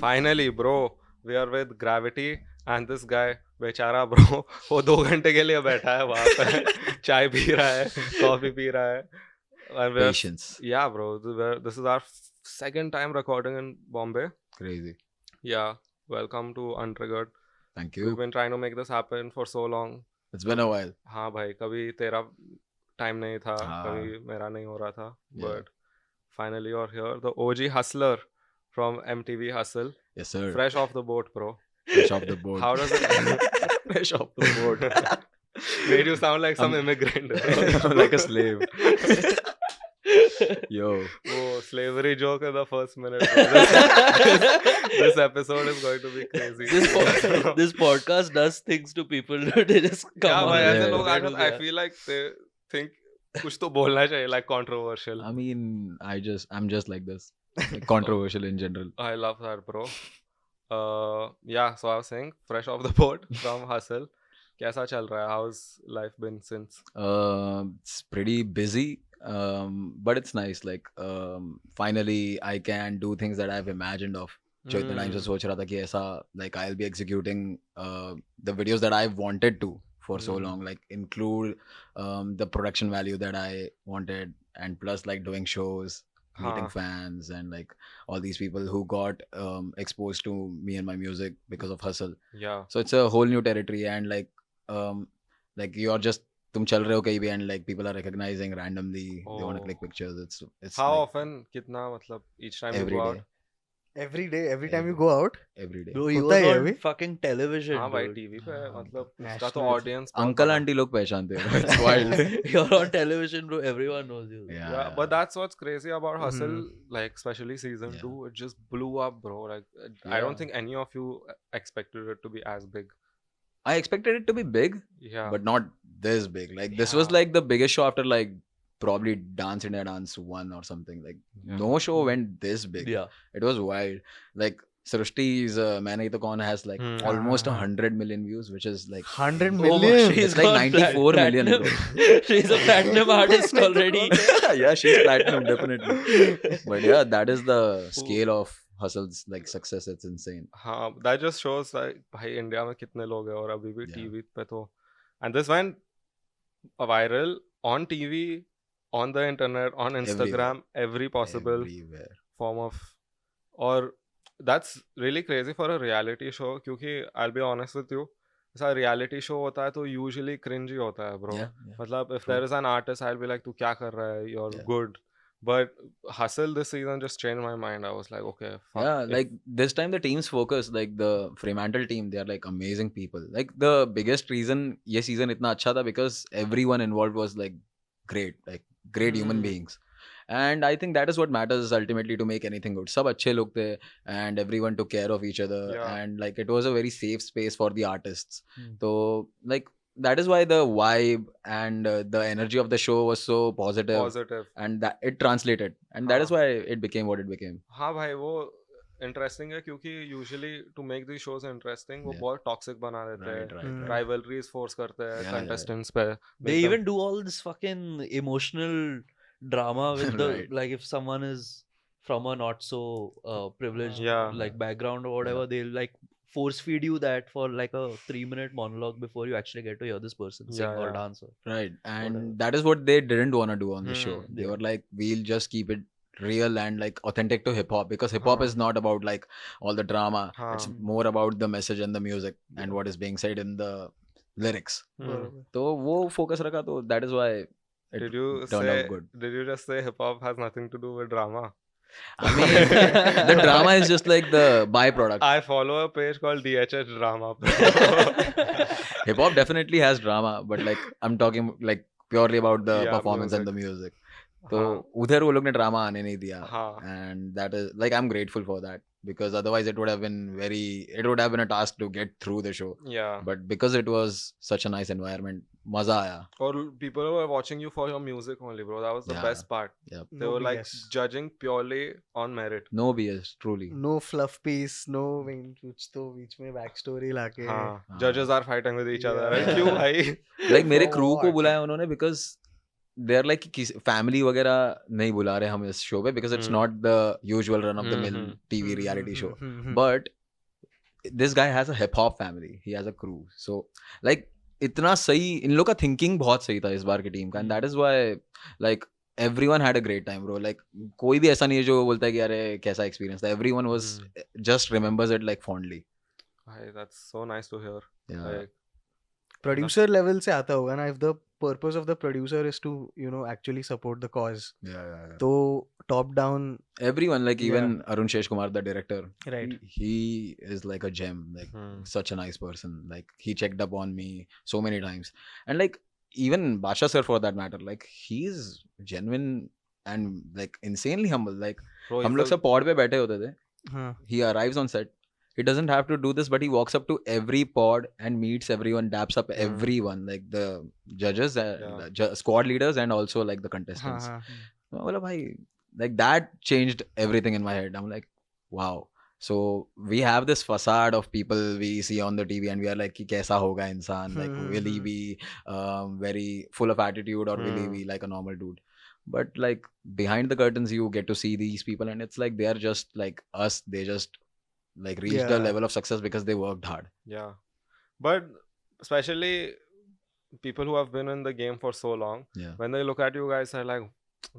Finally, bro, we are with Gravity and this guy, बेचारा bro, वो 2 घंटे के लिए बैठा है वहाँ पे, चाय पी रहा है, कॉफी पी रहा है. And we are, Patience. yeah, bro. This is our second time recording in Bombay. Crazy. Yeah, welcome to Untriggered. Thank you. We've been trying to make this happen for so long. It's been a while. हाँ भाई, कभी तेरा time नहीं था, हाँ. कभी मेरा नहीं हो रहा था. Yeah. But finally you're here, the OG hustler from MTV Hustle. Yes, sir. Fresh off the boat, bro. Fresh off the boat. How does it? Fresh off the boat. Made you sound like some immigrant. Like a slave. Yo. Oh, slavery joke in the first minute. This episode is going to be crazy. This podcast does things to people. They just come Yeah, on. but as a Yeah. लोग, I feel like they think कुछ तो बोलना चाहिए, like controversial. I mean, I'm just like this. Like controversial in general. I love that, bro. Yeah, so I was saying, fresh off the boat from Hustle. कैसा चल रहा है? How's life been since? It's pretty busy. But it's nice. Like, finally, I can do things that I've imagined of. जो इतने time से सोच रहा था कि ऐसा, like, I'll be executing the videos that I've wanted to for so long. Like, include the production value that I wanted, and plus, like, doing shows, meeting fans, and like all these people who got exposed to me and my music because of Hustle. Yeah. So it's a whole new territory, and like you're just तुम चल रहे हो कहीं भी, and like people are recognizing randomly. They want to click pictures. It's How like often? कितना मतलब each time every you go day. out? Every day, every time you go out. Every day. Bro, you होता are है on अभी? fucking television. हाँ भाई, dude. TV पे मतलब उसका national तो audience बहुत अंकल बड़ा. आंटी लोग पहचानते हैं. It's wild. You're on television, bro. Everyone knows you. Yeah, but that's what's crazy about Hustle, like especially season 2, it just blew up, bro. Like I don't think any of you expected it to be as big. I expected it to be big, Yeah. but not this big. Like this was like the biggest show after like probably Dance India Dance 1 or something. Like no show went this big. Yeah. It was wild. Like Srushti's Maine Hi To Kaun has like almost 100 million views, which is like 100 Oh, million. she's It's like gone 94 million, platinum. She's a platinum artist already. yeah, she's platinum definitely. But yeah, that is the scale of Hustle's like success. It's insane. हाँ, that just shows like भाई India में कितने लोग हैं और अभी भी Yeah. TV पे तो, and this went viral on TV, on the internet, on Instagram, every possible Everywhere. form of, और that's really crazy for a reality show क्योंकि I'll be honest with you, ऐसा reality show होता है तो usually cringy होता है, bro. Yeah, yeah. मतलब if True. there is an artist, I'll be like, तू क्या कर रहा है? You're Yeah. good. But Hustle this season just changed my mind. I was like, okay, fuck. Yeah, like this time the team's focus, like the Fremantle team, they are like amazing people. Like the biggest reason ये season इतना अच्छा था because everyone involved was like great human beings. And I think that is what matters ultimately to make anything good. सब अच्छे लोग थे and everyone took care of each other. Yeah. And like it was a very safe space for the artists. So like that is why the vibe and the energy of the show was so positive. And that it translated, and that is why it became what it became. हाँ भाई, वो interesting है क्योंकि usually to make these shows interesting वो बहुत toxic बना देते हैं, rivalries force करते हैं contestants पे. They even do all this fucking emotional drama with the like if someone is from a not so privileged like background or whatever, they'll like force feed you that for like a 3-minute monologue before you actually get to hear this person sing or dance. Right, and that is what they didn't want to do on the show. They were like, we'll just keep it real and like authentic to hip hop, because hip hop is not about like all the drama. It's more about the message and the music and what is being said in the lyrics. So wo focus rakha, to that is why it turned out good. Did you just say hip hop has nothing to do with drama? I mean, the drama is just like the byproduct. I follow a page called DHH Drama. Hip hop definitely has drama, but like I'm talking like purely about the performance and the music. So उधर वो लोग ने drama आने नहीं दिया, and that is like I'm grateful for that, because otherwise it would have been a task to get through the show. Yeah. But because it was such a nice environment, मजा आया. Or people were watching you for your music only, bro. That was the best part. Yep. They were like judging purely on merit. No BS, truly. No fluff piece, no कुछ तो बीच में backstory लाके. Judges are fighting with each other. क्यों भाई? Like मेरे crew को बुलाया उन्होंने because they're like family वगैरह नहीं बुला रहे हम इस show पे because it's not the usual run of the mill TV reality show. But this guy has a hip hop family. He has a crew. So like इतना सही इन लोग का thinking बहुत सही था इस बार की टीम का, and that is why like everyone had a great time, bro. Like कोई भी ऐसा नहीं है जो बोलता है कि अरे कैसा experience था. Everyone was just remembers it like fondly. That's so nice to hear. Yeah. Like, producer level से आता होगा ना, if the purpose of the producer is to actually support the cause, Yeah. तो top down Everyone, like even Arun Shesh Kumar, the director, right, he is like a gem, like such a nice person. Like he checked up on me so many times, and like even Basha sir for that matter, like he's genuine and like insanely humble. Like हम लोग सब pod पे बैठे होते थे. He arrives on set. He doesn't have to do this, but he walks up to every pod and meets everyone, daps up everyone, like the judges, squad leaders, and also like the contestants. Well, bhai, like that changed everything in my head. I'm like, wow. So we have this facade of people we see on the TV, and we are like, कि कैसा होगा इंसान? Like, will he be very full of attitude, or will he be like a normal dude? But like behind the curtains, you get to see these people, and it's like they are just like us. They just like reached a level of success because they worked hard. Yeah, but especially people who have been in the game for so long, when they look at you guys, are like,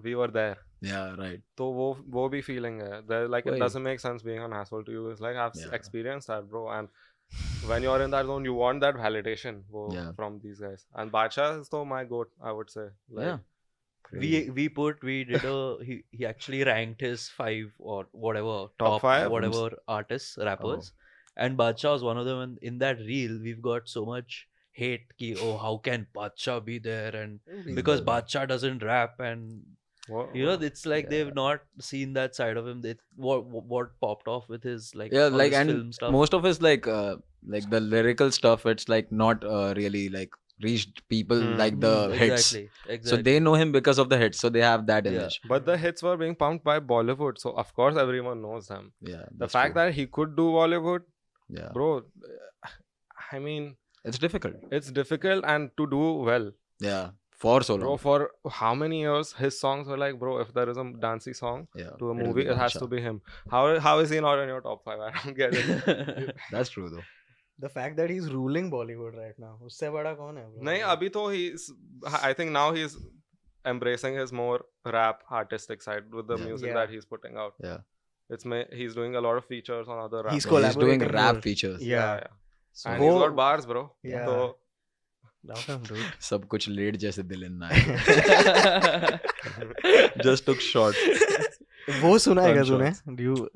we were there. Yeah, right. So wo bhi feeling hai. They're like, it doesn't make sense being an asshole to you. It's like, I've experienced that, bro. And when you're in that zone, you want that validation from these guys. And Bacha is though my goat, I would say. Like, he actually ranked his 5 or whatever top 5 whatever artists, rappers, and Badshah was one of them. And in that reel we've got so much hate ki, oh, how can Badshah be there, and because Badshah doesn't rap, and it's like they've not seen that side of him. What popped off with his like like and film stuff. Most of his like the lyrical stuff, it's like not really like reached people like the hits. Exactly. So they know him because of the hits, so they have that image. But the hits were being pumped by Bollywood, so of course everyone knows him. Yeah, the fact that he could do Bollywood, bro, I mean, it's difficult. It's difficult, and to do well. Yeah, for so long. Bro, for how many years his songs were like, bro, if there is a dancey song to a movie, it has to be him. How is he not in your top 5? I don't get it. That's true though. The fact that he's ruling Bollywood right now, उससे बड़ा कौन है bro? नहीं, अभी तो I think now he's embracing his more rap artistic side with the music that he's putting out. Yeah, he's doing a lot of features on other rap. He's doing rap features. Yeah. So and he's got bars, bro. Yeah. So love him, dude. सब कुछ late जैसे दिल इन ना. Just took short. वो सुना है क्या तूने? You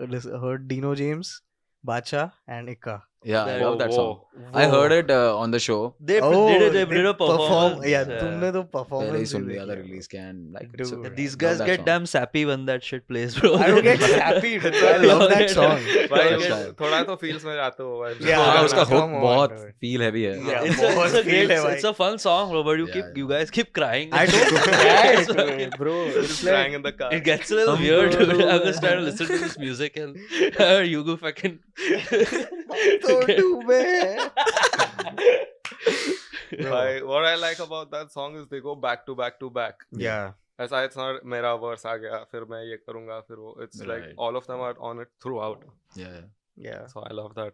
heard Dino James, Bacha and Ikka? Yeah, I love that song. I heard it on the show. They did a performance. Yeah, तुमने तो performance पहले ही सुन लिया था release के, and like these guys get damn sappy when that shit plays, bro. I don't get sappy, dude. I love that song. थोड़ा तो feels में जाते हो भाई. Yeah, उसका hook बहुत feel heavy है. Yeah, it's a fun song, bro. But you guys keep crying. I don't cry, bro. It's crying in the car. It gets a little weird, dude. I'm just trying to listen to this music and you go fucking. What I like about that song is they go back to back to back. Yeah. ऐसा it's not मेरा verse आ गया फिर मैं ये करूँगा फिर वो. It's like all of them are on it throughout. Yeah. So I love that.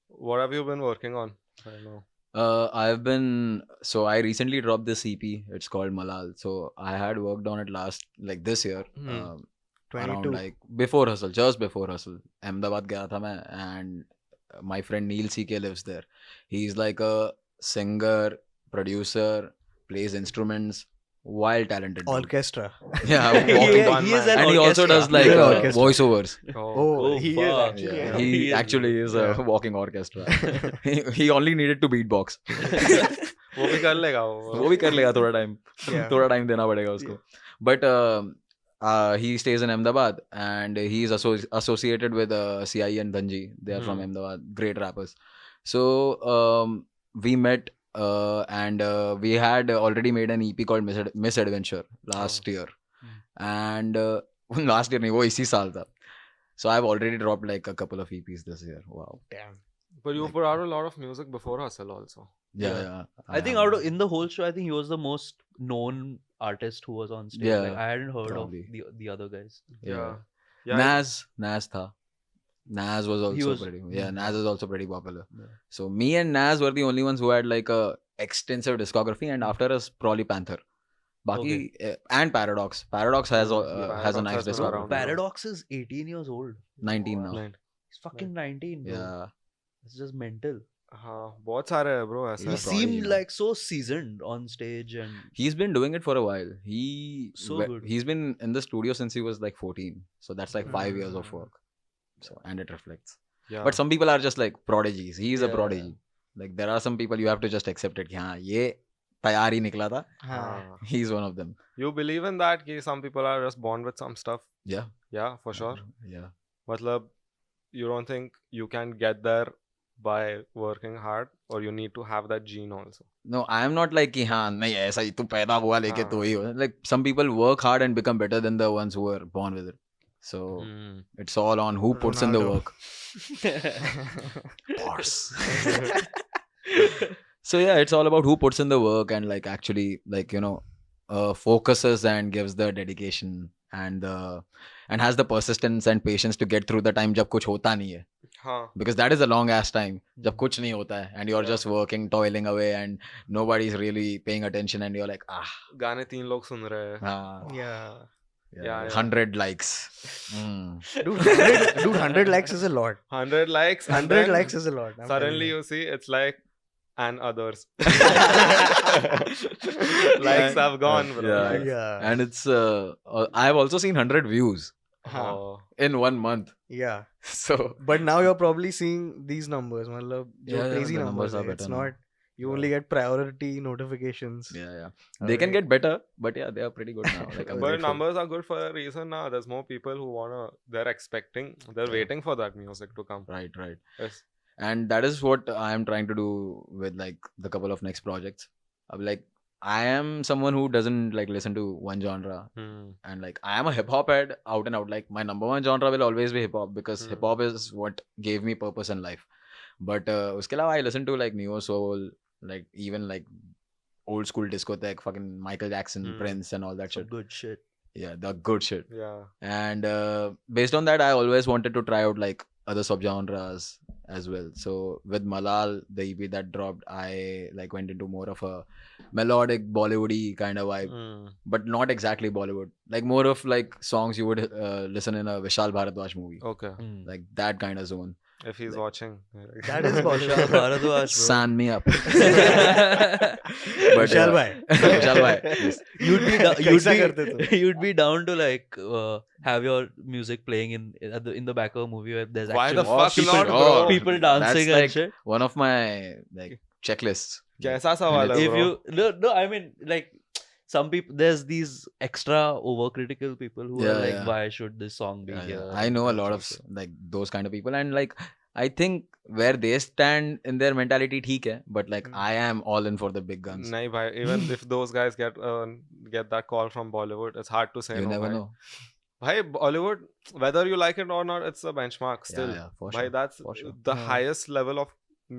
What have you been working on right now? I recently dropped this EP. It's called Malal. So I had worked on it this year. 22. Around like before Hustle, just before Hustle. Ahmedabad gaya tha main, and my friend Neil CK lives there. He's like a singer, producer, plays instruments, wild talented dude. Orchestra. Yeah, he is an and he also does like voiceovers. He is actually. Yeah. He actually is a walking orchestra. he only needed to beatbox. वो भी कर लेगा थोड़ा time देना पड़ेगा उसको. But he stays in Ahmedabad, and he's associated with CI and Dhanji. They are from Ahmedabad, great rappers. So we met, and we had already made an EP called Misadventure last year. And last year, वो इसी साल था. So I've already dropped like a couple of EPs this year. Wow. Damn. But you put out a lot of music before Hustle also. Yeah. I think in the whole show, I think he was the most known artist who was on stage. Yeah, Like I hadn't heard probably. of the other guys. Yeah. Yeah. Nas tha. Nas was He also was- pretty. Yeah, Nas is also pretty popular. Yeah. So me and Nas were the only ones who had like a extensive discography, and after us probably Panther. Baki and Paradox. Paradox has a Paradox nice has been discography. around. Paradox is 18 years old. 19 now. He's fucking 19, bro. Yeah. It's just mental. हाँ बहुत सारे हैं bro ऐसे. He Yeah, probably, seemed you know. like so seasoned on stage and He's been doing it for a while. good. He's been in the studio since he was like 14. So that's like 5 years of work. So and it reflects. Yeah. But some people are just like prodigies. He's a Yeah. prodigy. Like there are some people you have to just accept it. कि हाँ ये तैयार ही निकला था. हाँ. He's one of them. You believe in that कि some people are just born with some stuff? Yeah. Yeah, for sure. Yeah. मतलब you don't think you can get there by working hard, or you need to have that gene also? No, I am not like कि हाँ नहीं ऐसा ही तू पैदा हुआ लेके हाँ. तो ही हो. Like some people work hard and become better than the ones who were born with it. So it's all on who puts in the Ronaldo. work. Boss. So yeah, it's all about who puts in the work and like actually like you know focuses and gives the dedication and has the persistence and patience to get through the time जब कुछ होता नहीं है. हाँ. Because that is a long ass time जब कुछ नहीं होता है and you're just working, toiling away and nobody's really paying attention and you're like गाने 3 लोग सुन रहे हैं. Yeah. Yeah. 100 likes. Dude, 100 likes is a lot. 100 likes. and 100 then likes is a lot. I'm telling Suddenly you. you see it's like and others. Likes have gone, bro. Yeah. Yeah. And it's I've also seen 100 views Oh. in 1 month. Yeah. So But now you're probably seeing these numbers. मतलब जो Yeah, crazy the numbers numbers are है. It's better now. not. You only get priority notifications. yeah. They can get better, but yeah, they are pretty good now. Like I'm But grateful. numbers are good for a reason now. There's more people who they're expecting, they're Yeah. waiting for that music to come. Right. Yes. And that is what I am trying to do with like the couple of next projects. Like I am someone who doesn't like listen to one genre, and like I am a hip hop head out and out. Like my number one genre will always be hip hop because hip hop is what gave me purpose in life. But uske alawa I listen to like neo soul, like even like old school discotheque, fucking Michael Jackson, Prince, and all that Some shit. good shit. Yeah, the good shit. Yeah. And based on that, I always wanted to try out like other subgenres as well. So with Malal, the EP that dropped, I like went into more of a melodic Bollywoody kind of vibe, but not exactly Bollywood. Like more of like songs you would listen in a Vishal Bharadwaj movie, Okay. like that kind of zone. If he's watching. That is Vishal Vishal. Bharadwaj, bro. Sign me up. Vishal bhai. Vishal bhai. Yes. कैसा करते तुम? You'd be down to like have your music playing in the back of a movie where there's Why the actual fuck people, not, bro? people dancing That's and like shit. one of my like checklists. कैसा सवाल है If bro? you no, I mean like some people, there's these extra overcritical people who are like, why should this song be here? I know a lot of like those kind of people, and like I think where they stand in their mentality ठीक है, but like I am all in for the big guns. नहीं भाई, even if those guys get that call from Bollywood, it's hard to say You no. never bhai. know. Bhai, Bollywood, whether you like it or not, it's a benchmark still. Yeah, for Bhai, sure. that's For sure. the highest level of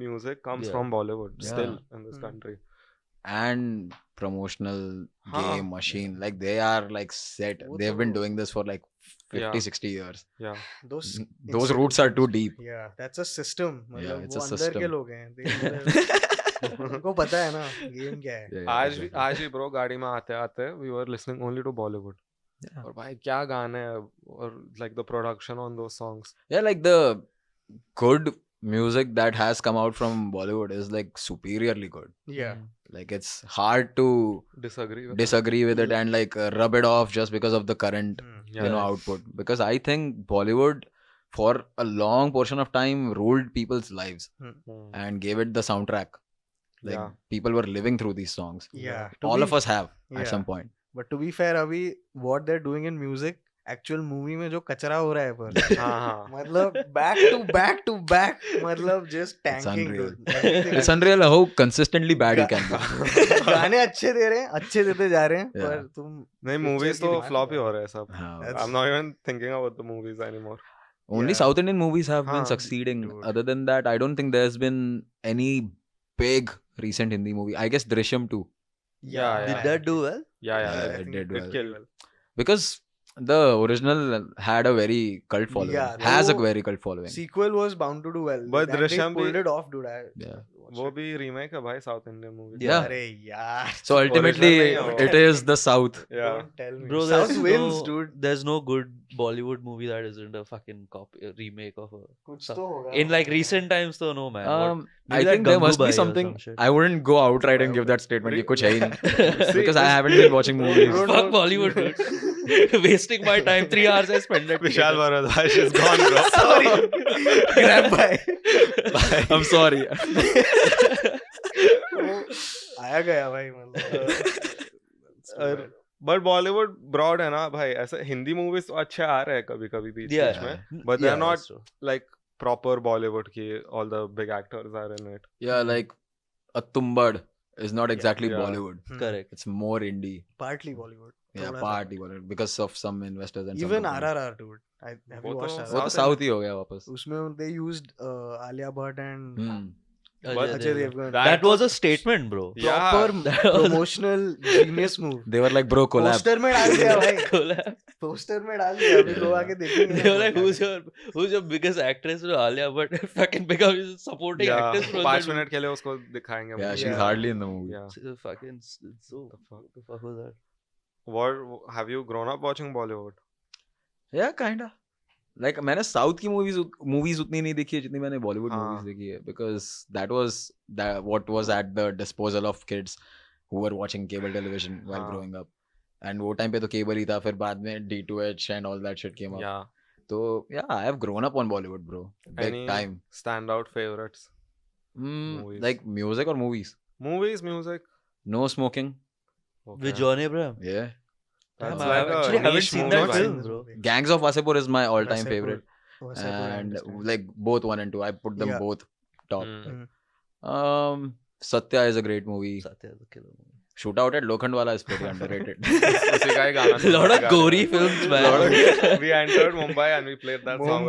music comes from Bollywood still in this country. And promotional game machine, like they are like set. They've been doing this for like 50-60 years. Yeah. Those roots are too deep. Yeah, that's a system. Yeah, it's वो a अंदर system. के लोग हैं. उनको पता है ना game क्या है. Yeah, आज ही bro गाड़ी में आते आते we were listening only to Bollywood. Yeah. और भाई क्या गाने हैं, और like the production on those songs. Yeah, like the good music that has come out from Bollywood is like superiorly good. Yeah. Like it's hard to disagree with it and like rub it off just because of the current output. Because I think Bollywood for a long portion of time ruled people's lives and gave it the soundtrack. Like people were living through these songs. Yeah. All of us have at some point. But to be fair, अभी what they're doing in music, actual movie में जो कचरा हो रहा है पर मतलब back to back मतलब just tanking. It's unreal how consistently bad it can be. गाने अच्छे दे रहे हैं, अच्छे देते जा रहे हैं, पर तुम नहीं movies तो flop ही हो रहे हैं सब. हाँ. I'm not even thinking about the movies anymore. Only South Indian movies have been succeeding. Dude. Other than that, I don't think there's been any big recent Hindi movie. I guess Drishyam 2. Did that do well? Yeah, it did well. It killed. Because the original had a very cult following. Has a very cult following. Sequel was bound to do well. But Drishyam pulled it off, dude. वो भी remake है भाई South Indian movie. Yeah. So ultimately, it is the South. Don't tell me. Bro, South wins, dude. There's no good Bollywood movie that isn't a fucking remake of a. Kuch to hoga. In like recent times, though, no man. I think there must be something. I wouldn't go outright and give that statement. Ye kuch hai hi nahi. Because I haven't been watching movies. Fuck Bollywood, dude. Wasting my time. 3 hours I spent at Vishal Bharadwaj is gone, bro. Sorry. Grab by. I'm sorry. आया गया भाई मतलब. But Bollywood broad है ना भाई. ऐसे Hindi movies तो अच्छे आ रहे हैं कभी-कभी बीच में. But they're not like proper Bollywood की. All the big actors are in it. Yeah, like a Tumbad is not exactly Bollywood. Correct. It's more indie. Partly Bollywood. Yeah, partly Bollywood because of some investors and even some RRR, dude. Have you watched RRR? वो तो South ही हो गया वापस. उसमें they used Alia Bhatt and Ajay Devgan. That was a statement, bro. Proper promotional genius move. They were like, bro, collab. Poster में डाल दिया भाई. Poster में डाल दिया. अभी लोग आके देखेंगे. They were like, who's your biggest actress? Alia Bhatt fucking become supporting actress. 5 minute के लिए उसको दिखाएंगे. Yeah, she's hardly in the movie. Yeah. Fucking so. What the fuck was that? What have you grown up watching Bollywood? Yeah, kinda. Like मैंने south की movies उतनी नहीं देखी है जितनी मैंने बॉलीवुड movies देखी है because that was what was at the disposal of kids who were watching cable television while growing up and वो time पे तो cable ही था फिर बाद में D2H and all that shit came up. Yeah. So yeah, I have grown up on Bollywood, bro. Big Any time. Standout favorites? Movies. Like music or movies? Movies, music. No smoking. Okay. With John Abraham. Yeah. That's I like actually haven't seen that film, bro. Gangs of Wasseypur is my all-time favorite, and like both 1 and 2, I put them both top. Satya is a great movie. Satya is a killer movie. Shootout at Lokhandwala is pretty underrated. उसी का ही गाना था. Lot of gory films, man. We entered Mumbai and we played that song.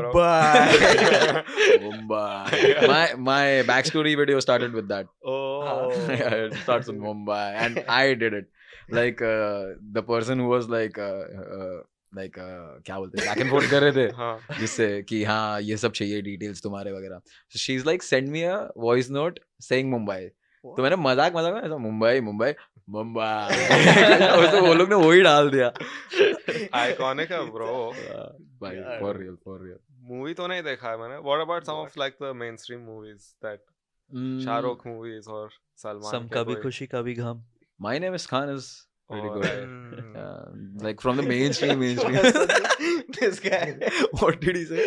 Mumbai. My backstory video started with that. Oh. It starts with Mumbai, and I did it. Like the person who was like क्या बोलते हैं back and forth कर रहे थे जिससे कि हाँ ये सब चाहिए details तुम्हारे वगैरह. So she's like send me a voice note saying Mumbai. तो मैंने मजाक में ऐसा मुंबई वो लोग ने वही डाल दिया. Iconic है bro. भाई for real. Movie तो नहीं देखा है मैंने. What about some of like the mainstream movies that Shah Rukh movies or Salman? Some Kabhi Khushi Kabhi Gham. My Name is Khan is pretty good. Like from the mainstream. This guy. What did he say?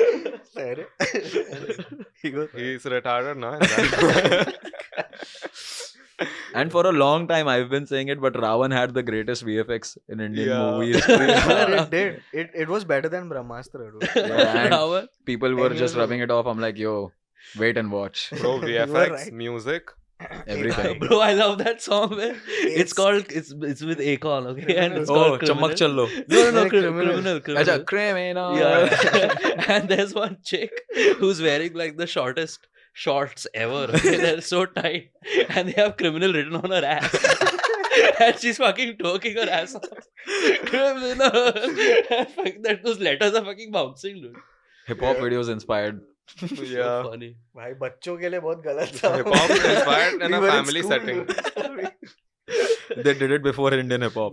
He's retarded now. And for a long time I've been saying it, but Ravan had the greatest VFX in Indian movies. It did. It was better than Brahmastra, dude. Yeah, people were just rubbing it off. I'm like, yo, wait and watch. Bro, VFX, music. Everything. Bro, I love that song, man. It's called it's with Akon, okay? And it's called Chammak Challo. No, criminal. Acha, criminal. Yeah. And there's one chick who's wearing like the shortest shorts ever. Okay? They're so tight. And they have criminal written on her ass. And she's fucking twerking her ass off. Criminal. And those letters are fucking bouncing, dude. Hip hop videos inspired. Yeah. So funny. भाई बच्चों के लिए बहुत गलत था. Hip hop inspired in a family setting. They did it before Indian hip hop.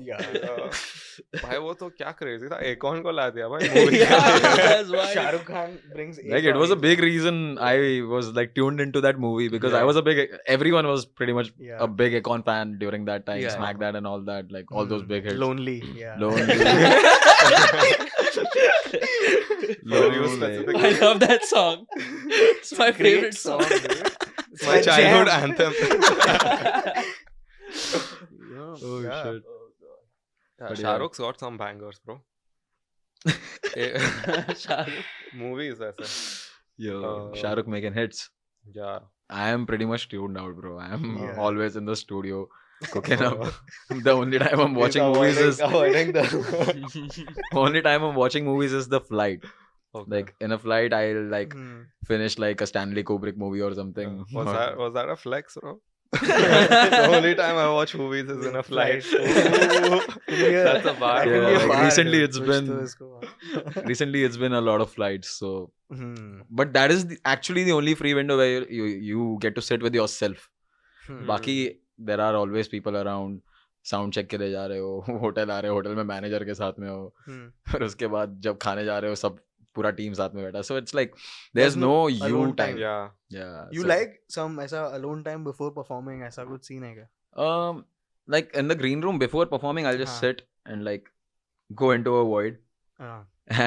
भाई वो तो क्या crazy था. Akon को ला दिया भाई. That's why. Shah Rukh Khan brings. Like it was a big reason I was like tuned into that movie because I was everyone was pretty much a big Akon fan during that time. Smack That and all that, like all those big hits. Lonely. I love that song. It's my favorite song. It's my childhood anthem. Oh shit. Shah Rukh's got some bangers, bro. Movies ऐसे. Yo, Shah Rukh making hits. Yeah. I am pretty much tuned out, bro. I am always in the studio cooking up. The only time I'm watching movies is only time I'm watching movies is the flight. Okay. Like in a flight, I'll like finish like a Stanley Kubrick movie or something. Was that a flex, bro? The only time I watch movies is in a flight. That's a bar. Recently it's been a lot of flights. So, but that is actually the only free window where you get to sit with yourself. Baki, there are always people around. Sound check के लिए जा रहे हो, hotel आ रहे हो, hotel में manager के साथ में हो, फिर उसके बाद जब खाने जा रहे हो सब पूरा टीम साथ में बैठा. So it's like there's no you time. Yeah. You like some ऐसा alone time before performing, ऐसा कुछ scene है क्या? Like in the green room before performing, I'll just sit and like go into a void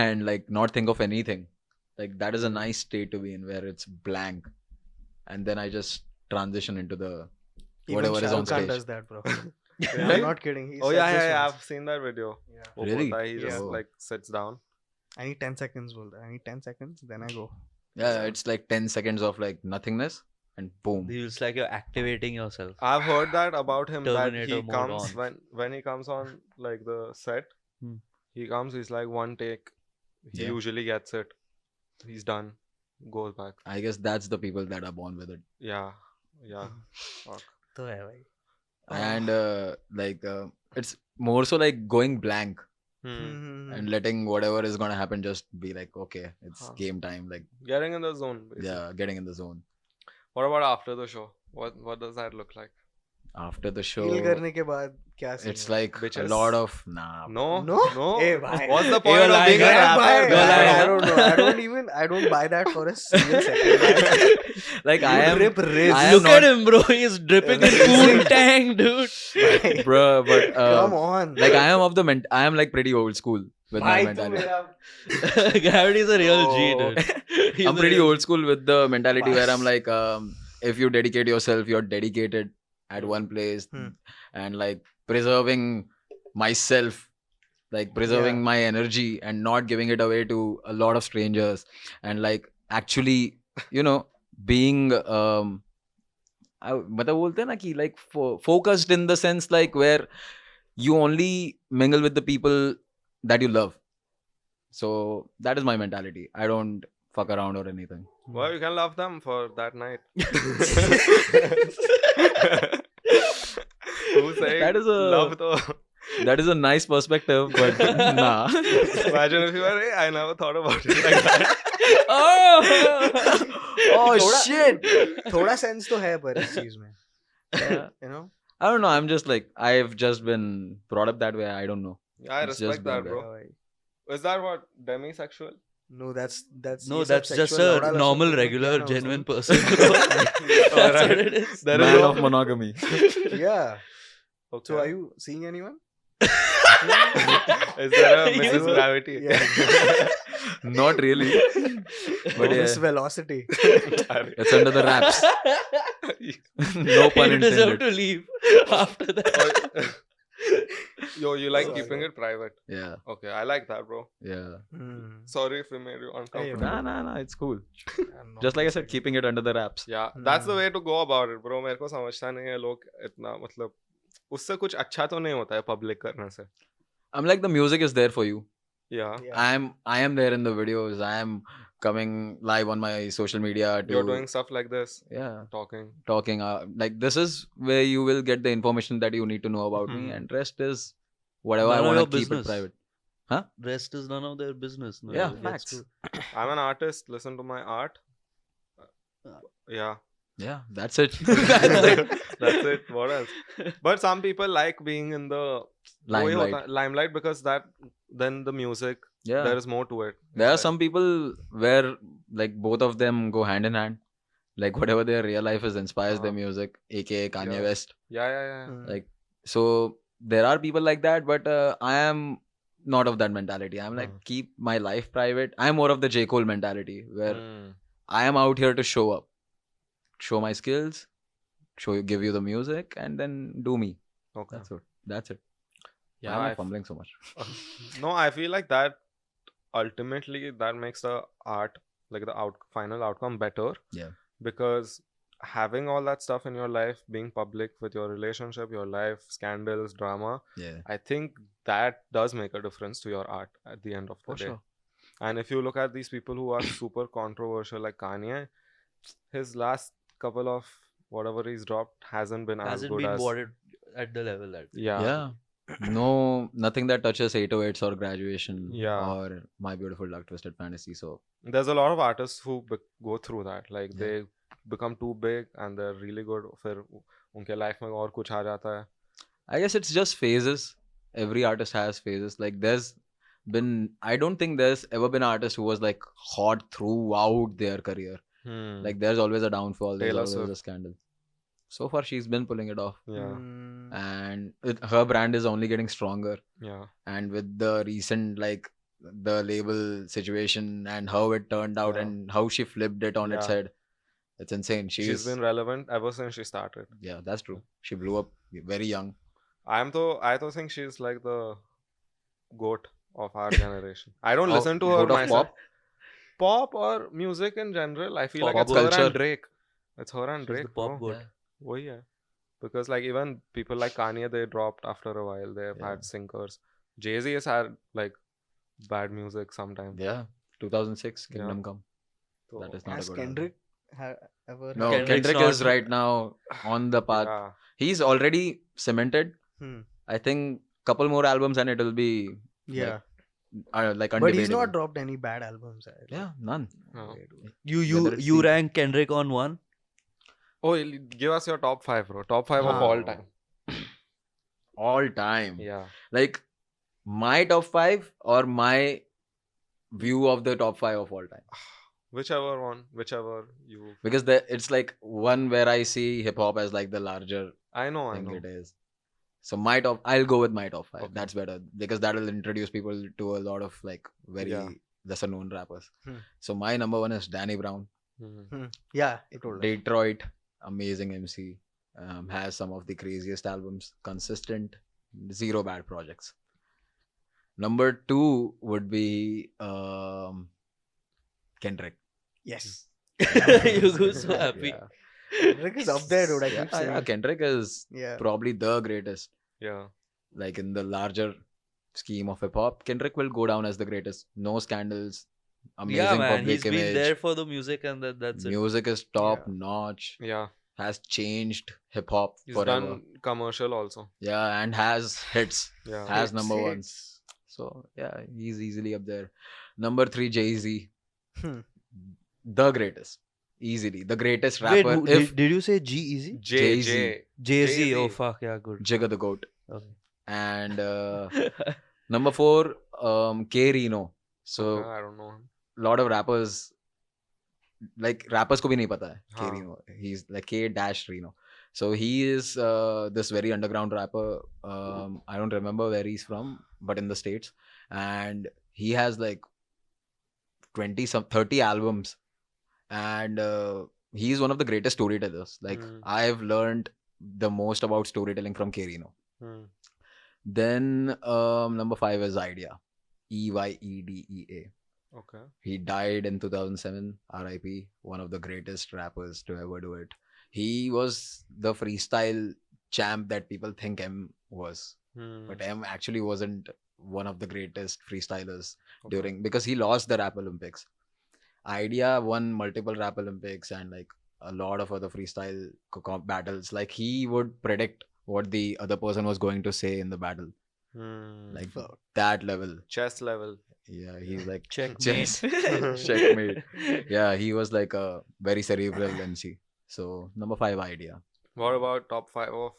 and like not think of anything. Like that is a nice state to be in where it's blank, and then I just transition into the whatever is on stage. Does that, bro? I'm not kidding. I've seen that video. Really? He just like sits down. I need 10 seconds, bolta. I need 10 seconds, then I go. Yeah, it's like 10 seconds of like nothingness and boom. It's like you're activating yourself. I've heard that about him. Terminator that he comes when he comes on like the set. He comes. He's like one take. He usually gets it. He's done. Goes back. I guess that's the people that are born with it. Yeah. Fuck. तो है भाई. And it's more so like going blank and letting whatever is gonna happen just be like, okay, it's game time. Like getting in the zone. Basically. Yeah, getting in the zone. What about after the show? What does that look like? After the show, Feel करने के बाद क्या scene it's है? like Bitches. a lot of No. Hey, bhai. What's the point of being a rapper? I don't know. I don't buy that for a single second. Like I am. Look at him, bro. He's dripping in food tank, dude. Bro, but come on. Like I am like pretty old school with my mentality. Gravity is a real G, dude. I'm pretty old school with the mentality where I'm like, if you dedicate yourself, you're dedicated at one place, and like preserving myself, like preserving my energy and not giving it away to a lot of strangers, and like actually, you know, being मतलब बोलते हैं ना कि like focused in the sense like where you only mingle with the people that you love. So that is my mentality. I don't fuck around or anything. Well, you can love them for that night. Who say That is a love though? That is a nice perspective, but nah. Imagine if you were, hey, I never thought about it like that. Oh shit! थोड़ा sense तो है पर इस चीज में. You know? I don't know. I'm just like, I've just been brought up that way. I don't know. Yeah, I respect that, bro. Is that what demisexual? No, that's just a normal, regular, genuine person. That's what it is. Man of monogamy. Yeah. Okay. So, are you seeing anyone? Is there a Mrs. Gravity? Yeah. Not really. But Miss Velocity. It's under the wraps. No pun You intended. deserve to leave after that. Yo, you like keeping it private? Yeah. Okay, I like that, bro. Yeah. Sorry if we made you uncomfortable. Nah. It's cool. Just like I said, keeping it under the wraps. Yeah, that's the way to go about it, bro. मेरे को समझता नहीं है लोग इतना मतलब उससे कुछ अच्छा तो नहीं होता है public करने से. I'm like, the music is there for you. Yeah. I am there in the videos. I am coming live on my social media. You're doing stuff like this. Yeah. Talking. Like this is where you will get the information that you need to know about me, and rest is whatever None I of want your to keep business. it private. Huh? Rest is none of their business. No, Yeah, that's facts. true. I'm an artist. Listen to my art. Yeah. Yeah, that's it. That's it. What else? But some people like being in the limelight because then the music, there is more to it. There are some people where like both of them go hand in hand. Like whatever their real life is inspires their music, aka Kanye West. Yeah. Like, so there are people like that, but I am not of that mentality. I'm like, keep my life private. I'm more of the J. Cole mentality where I am out here to show up, show my skills, give you the music, and then do me. Okay. That's it. Yeah, I'm not fumbling so much. No, I feel like that ultimately that makes the art, like the final outcome better. Yeah. Because having all that stuff in your life, being public with your relationship, your life, scandals, drama, I think that does make a difference to your art at the end of the day. Sure. And if you look at these people who are super controversial, like Kanye, his last couple of whatever he's dropped hasn't been as good as... Wasn't at the level that... Yeah. No, nothing that touches 808s or Graduation or My Beautiful Dark Twisted Fantasy. So there's a lot of artists who go through that. Like they become too big and they're really good. फिर उनके life में और कुछ आ जाता है. I guess it's just phases. Every artist has phases. Like I don't think there's ever been an artist who was like hot throughout their career. Like there's always a downfall. There's always a scandal. So far, she's been pulling it off. Yeah. And her brand is only getting stronger. Yeah. And with the recent, like, the label situation and how it turned out and how she flipped it on its head, it's insane. She's been relevant ever since she started. Yeah, that's true. She blew up very young. I don't think she's like the goat of our generation. I don't listen to her myself. Pop or music in general. I feel like it's her and Drake. It's her and Drake. The pop goat. Oh yeah, because like even people like Kanye, they dropped after a while. They've had sinkers. Jay-Z has had like bad music sometimes. Yeah, 2006 Kingdom Come. So that is not has a good Kendrick ever? No, Kendrick is right now on the path. Yeah. He's already cemented. I think couple more albums and it will be like undebatable. But he's not dropped any bad albums. Yeah, none. No. You rank Kendrick on 1? Oh, give us your top 5, bro. Top 5 of all time. All time. Yeah. Like my top 5 or my view of the top 5 of all time. Whichever one, whichever you. Because it's like one where I see hip hop as like the larger thing it is. So I'll go with my top 5. Okay. That's better because that will introduce people to a lot of like very lesser known rappers. So my number 1 is Danny Brown. Yeah, it told Detroit, amazing MC. Has some of the craziest albums. Consistent, 0 bad projects. Number 2 would be Kendrick. Yes. You go so happy. Kendrick is up there, dude. I keep saying. Yeah, Kendrick is probably the greatest. Yeah. Like in the larger scheme of hip hop, Kendrick will go down as the greatest. No scandals. Amazing public he's image. Been there for the music and that's it. Music is top notch. Yeah. Has changed hip hop forever. Done commercial also. Yeah, and has hits. Yeah. Has number 1s. So yeah, he's easily up there. Number 3, Jay-Z. The greatest. Easily. The greatest rapper. Wait, did you say G-Eazy? Jay-Z. Jay-Z. Oh fuck, yeah, good. Jigga the Goat. Okay. And number 4, K Rino. So I don't know him. Lot of rappers, like rappers ko bhi nahi pata hai. K Rino. He's like K-Rino. So he is this very underground rapper. I don't remember where he's from, but in the States. And he has like 30 albums. And he's one of the greatest storytellers. Like I've learned the most about storytelling from K Rino. Then number 5 is Idea. Eyedea. Okay. He died in 2007. R.I.P. One of the greatest rappers to ever do it. He was the freestyle champ that people think M was. But M actually wasn't one of the greatest freestylers because he lost the Rap Olympics. Idea won multiple Rap Olympics and like a lot of other freestyle battles. Like he would predict what the other person was going to say in the battle. Like that level. Chess level. Yeah, he's like checkmate. Checkmate. Yeah, he was like a very cerebral MC. So number 5, Idea. What about top 5 of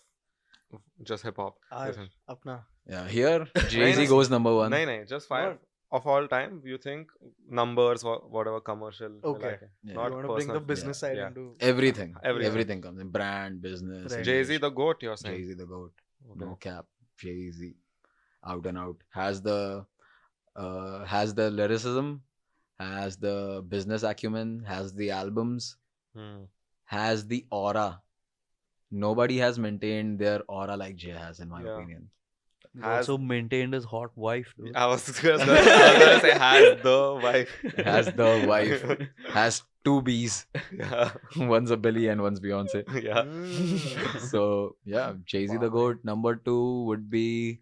just hip hop? Apna. Yeah, here Jay-Z goes number 1. No, just 5 of all time. You think numbers or whatever commercial? Okay. Like you want to bring the business side into everything. Everything comes in. Brand, business. Right. Jay-Z the GOAT, you're saying? Jay-Z the GOAT. Okay. No cap. Jay-Z. Out and out. Has the lyricism, has the business acumen, has the albums, has the aura. Nobody has maintained their aura like Jay has, in my opinion. He's also maintained his hot wife, dude. I was gonna say has the wife. Has the wife. Has 2 B's. Yeah. One's a Billy and one's Beyonce. Yeah. So yeah, Jay-Z the GOAT. Number 2 would be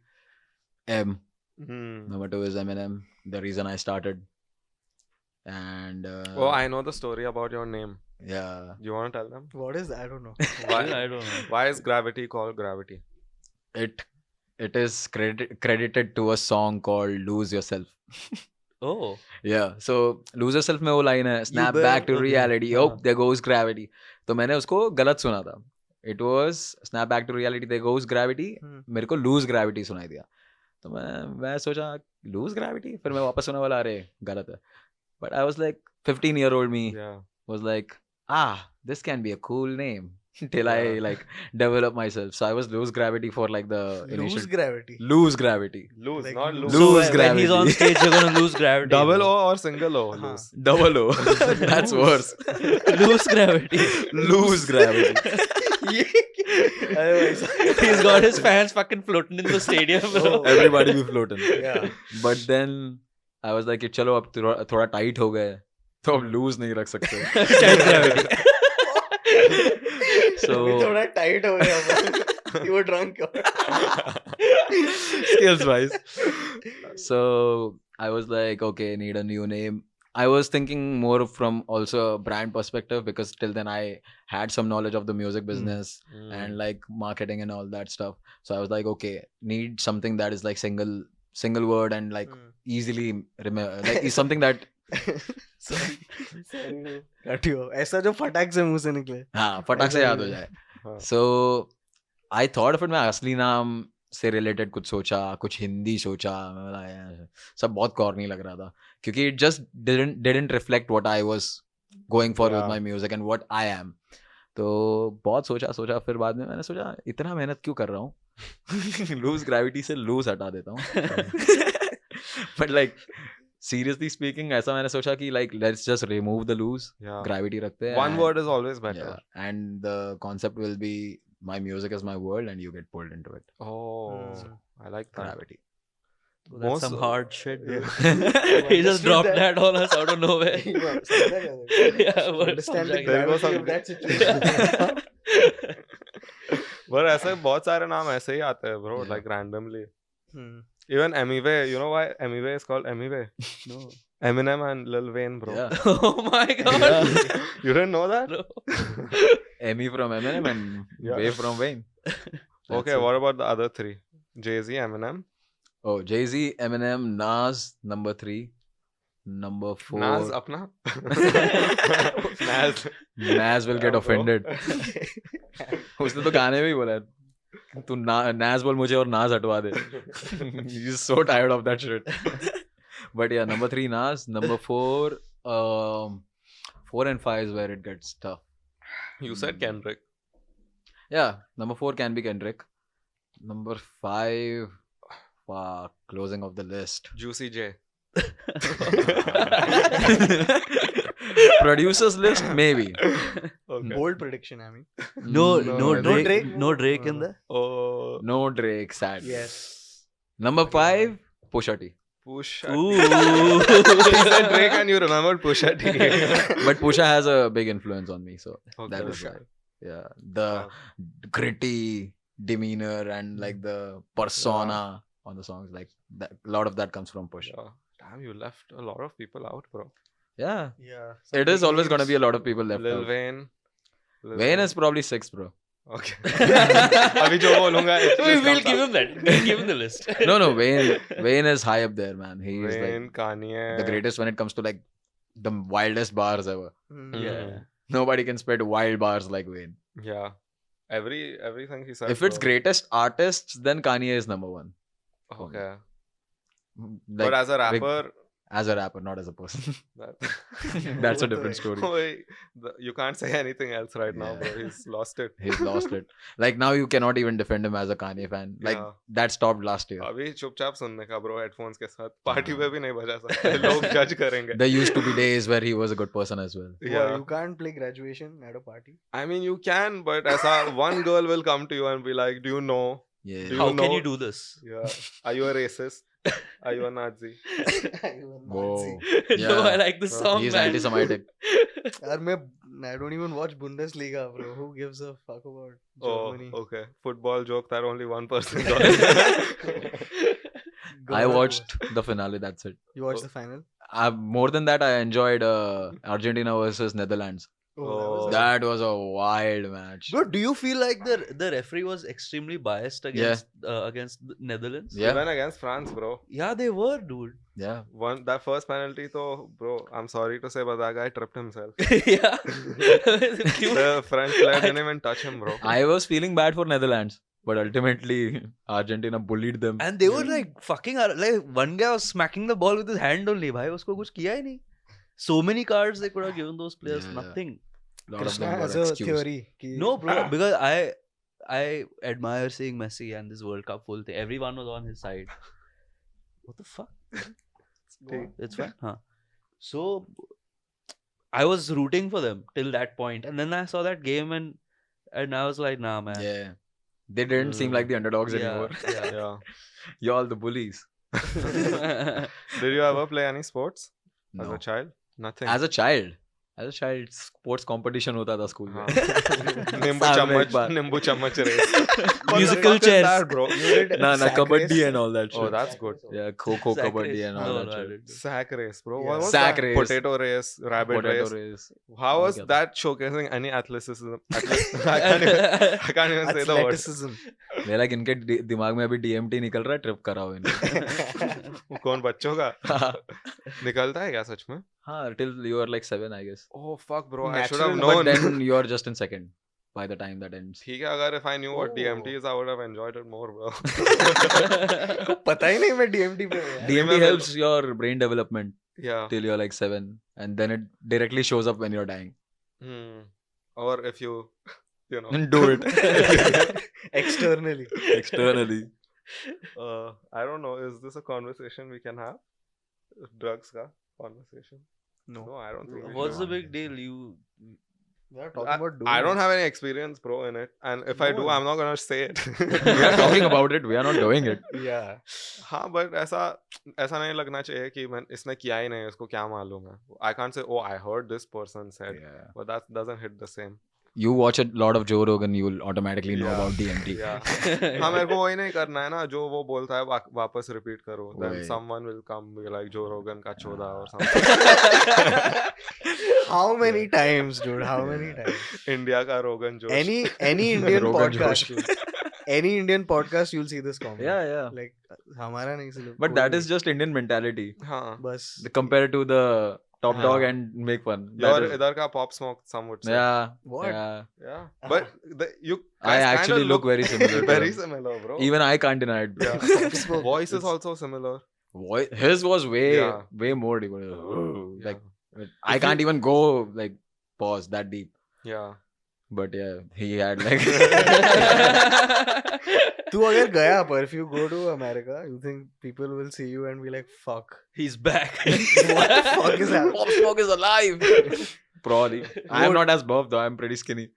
M. Number 2 is Eminem. The reason I started. And oh, I know the story about your name. Yeah. You want to tell them? What is that? I don't know. Why? I don't know. Why is gravity called gravity? It is credited to a song called "Lose Yourself." Oh. Yeah. So "Lose Yourself" में वो line है "Snap back to okay. reality." Oh, there goes gravity. तो मैंने उसको गलत सुना था. It was "Snap back to reality." There goes gravity. मेरे को "lose gravity" सुनाई दिया. तो मैं सोचा "lose gravity." फिर मैं वापस सुना वाला अरे गलत है. But I was like 15-year-old me was like this can be a cool name. Till I like develop myself. So I was lose gravity for like the initial. Lose gravity. Lose gravity. Lose, Like not lose. Lose so gravity. when he's on stage, you're gonna lose gravity. Double O or single O? Lose. Double O. That's worse. Lose gravity. Lose gravity. He's got his fans fucking floating in the stadium, bro. Everybody be floating. Yeah. But then I was like, चलो अब थोड़ा tight हो गए, तो अब lose नहीं रख सकते. Tight gravity. So थोड़ा tight हो गया. You were drunk. Skills wise. So I was like, okay, need a new name. I was thinking more from also a brand perspective because till then I had some knowledge of the music business and like marketing and all that stuff. So I was like, okay, need something that is like single word and like easily remember, like is something that Sorry. ऐसा जो फटाक से मुंह से निकले. हाँ, फटाक से याद हो जाए. So I thought of it, मैं असली नाम से रिलेटेड कुछ सोचा, कुछ हिंदी सोचा, सब बहुत कॉर्नी लग रहा था क्योंकि it just didn't reflect what I was going for with my music and what I am. तो बहुत सोचा फिर बाद में मैंने सोचा इतना मेहनत क्यों कर रहा हूँ. लूज ग्रेविटी से लूज हटा देता हूँ. बट लाइक seriously speaking, ऐसा मैंने सोचा कि like let's just remove the lose, gravity रखते हैं. One word is always better. And the concept will be my music is my world and you get pulled into it. Oh, I like that. Gravity. That's some hard shit, dude. He just dropped that on us out of nowhere. Understanding gravity of that situation. But ऐसे बहुत सारे नाम ऐसे ही आते हैं, bro, like randomly. Even Emiway, you know why Emiway is called Emiway? No. Eminem and Lil Wayne, bro. Yeah. Oh my god. You didn't know that? No. Emmy from Eminem and Way from Wayne. Okay, what about the other three? Jay-Z, Eminem. Oh, Jay-Z, Eminem, Nas, number 3. Number 4. Nas, apna? Nas will get offended. उसने तो गाने में ही बोला तू Nas बोल मुझे और Nas हटवा दे. He's so tired of that shit. But yeah, number 3 Nas, number 4 4 and 5 is where it gets tough. You said Kendrick. Yeah, number 4 can be Kendrick. Number 5 closing of the list. Juicy J. Producers list maybe. Okay. Bold prediction, I mean. No Drake in there. Oh, no Drake, sad. Yes. Number 5 Pusha T. Pusha. Ooh. He said Drake and you remembered Pusha T. But Pusha has a big influence on me, so Okay. that is why. Yeah, the gritty demeanor and like the persona on the songs, like that, a lot of that comes from Pusha. Yeah. Damn, you left a lot of people out, bro. Yeah, Yeah. it is always going to be a lot of people left Lil out. Wayne. Wayne is probably 6th, bro. Okay. अभी जो बोलूँगा, We'll give him that. We'll give him the list. No, Wayne is high up there, man. He is Wayne, like Kanye. the greatest when it comes to like the wildest bars ever. Yeah. Nobody can spit wild bars like Wayne. Yeah. Everything he said. If it's greatest artists, then Kanye is number 1. Okay. Like, But as a rapper. As a rapper, not as a person. That's a different story. You can't say anything else right now, bro. He's lost it. He's lost it. Like now you cannot even defend him as a Kanye fan. Like that stopped last year. अभी चुपचाप सुनने का bro headphones के साथ party पे भी नहीं बजा सकते लोग जज करेंगे. There used to be days where he was a good person as well. Yeah. You can't play Graduation at a party. I mean you can, but ऐसा one girl will come to you and be like, do you know? Yeah. How can you do this? Yeah. Are you a racist? Are you a Nazi? Whoa. No, I like the song. He's man. anti-Semitic. I don't even watch Bundesliga, bro. Who gives a fuck about Germany? Oh, okay. Football joke that only one person got. I watched the finale. That's it. You watched the final? More than that, I enjoyed Argentina versus Netherlands. That was a wild match. Bro, do you feel like the referee was extremely biased against the Netherlands? Yeah. Even against France, bro. Yeah, they were, dude. Yeah. That first penalty, though, bro, I'm sorry to say, but that guy tripped himself. Yeah. The French player didn't even touch him, bro. I was feeling bad for Netherlands, but ultimately Argentina bullied them. And they were like fucking, like one guy was smacking the ball with his hand only. Bhai, usko kuch kiya hi nahi. So many cards they could have given those players, nothing. Lot of them were excused. Theory. No, bro, because I admire seeing Messi and this World Cup full thing. Everyone was on his side. What the fuck? It's fine, huh? So I was rooting for them till that point, and then I saw that game and I was like, nah, man. Yeah, they didn't seem like the underdogs anymore. Yeah. Y'all the bullies. Did you ever play any sports as a child? Nothing. As a child, sports competition hota tha school mein. Nimbu chammach race. Musical chairs. That, bro. Nah, kabaddi and all that shit. Oh, that's good. Yeah, kho kabaddi and all that shit. Sack race, bro. Yeah. What was Sack that? race. Potato race, rabbit race. How was that showcasing any athleticism? I can't even say the word. Athleticism. मैं like इनके दिमाग में अभी DMT निकल रहा है, trip कराओ इन्हें. कौन बच्चों का? निकलता है क्या सच में? हाँ, till you are like 7, I guess. Oh fuck, bro! Natural, I should have known. But then you are just in second by the time that ends. ठीक है, अगर if I knew what DMT is, I would have enjoyed it more, bro. पता ही नहीं मैं DMT पे हूँ. DMT helps your brain development. Yeah. Till you're like 7, and then it directly shows up when you're dying. Or if you know, do it externally. I don't know. Is this a conversation we can have? Drugs ka conversation? No, I don't think. What's the big deal? We are talking about doing I don't have any experience, bro, in it, and if I do, I'm not gonna say it. We are talking about it. We are not doing it. Yeah. हाँ, but ऐसा नहीं लगना चाहिए कि मैं इसने किया ही नहीं, इसको क्या मालूम है. I can't say, oh, I heard this person said, but that doesn't hit the same. You watch a lot of Joe Rogan, you will automatically know about DMT. हाँ, मेरे को वही नहीं करना है ना, जो वो बोलता है वापस repeat करो. Then someone will come be like Joe Rogan का 14 or something. How many times, dude? How many times? India का Rogan Josh. Any Indian podcast. Any Indian podcast, you'll see this comment. Yeah. Like हमारा नहीं सिर्फ. But that is just Indian mentality. हाँ. बस. Compared to the top dog and make fun. Your idhar ka pop smoke, some would say. Yeah. What? Yeah. But you I actually look very similar. Very similar, bro. Even I can't deny it. Bro. Yeah. Voice is also similar. His was way more deep. Like I can't even go like pause that deep. Yeah. But yeah, he had like. तू अगर गया पर if you go to America, you think people will see you and be like, fuck, he's back. What the fuck is happening? Pop Smoke is alive. Probably. I am not as buff though. I'm pretty skinny.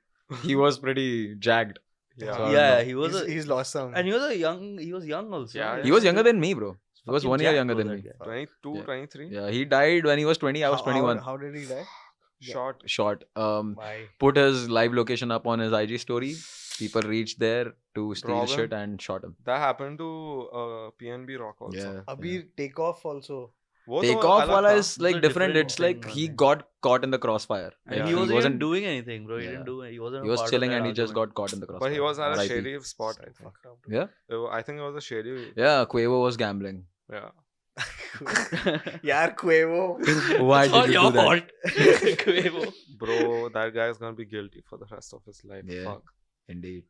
He was pretty jagged. Yeah. So yeah, he's lost some. And he was young also. Yeah. He was younger than me, bro. He was 1 year younger than me. 22, 23. Yeah, he died when he was 20. I was 21. How did he die? Short. Why? Put his live location up on his IG story. People reached there to steal shit and shot him. That happened to PNB Rock also. Yeah. Abhi Takeoff also. Takeoff wala is like different. It's like he got caught in the crossfire. And he wasn't doing anything, bro. He wasn't. He was chilling and he just got caught in the crossfire. But he was at a shady spot, I think. Yeah? I think it was a shady. Yeah, Quavo was gambling. Yeah. Yaar, Quavo. Why did you do that? Quavo. Bro, that guy is gonna be guilty for the rest of his life. Yeah. Fuck. Indeed.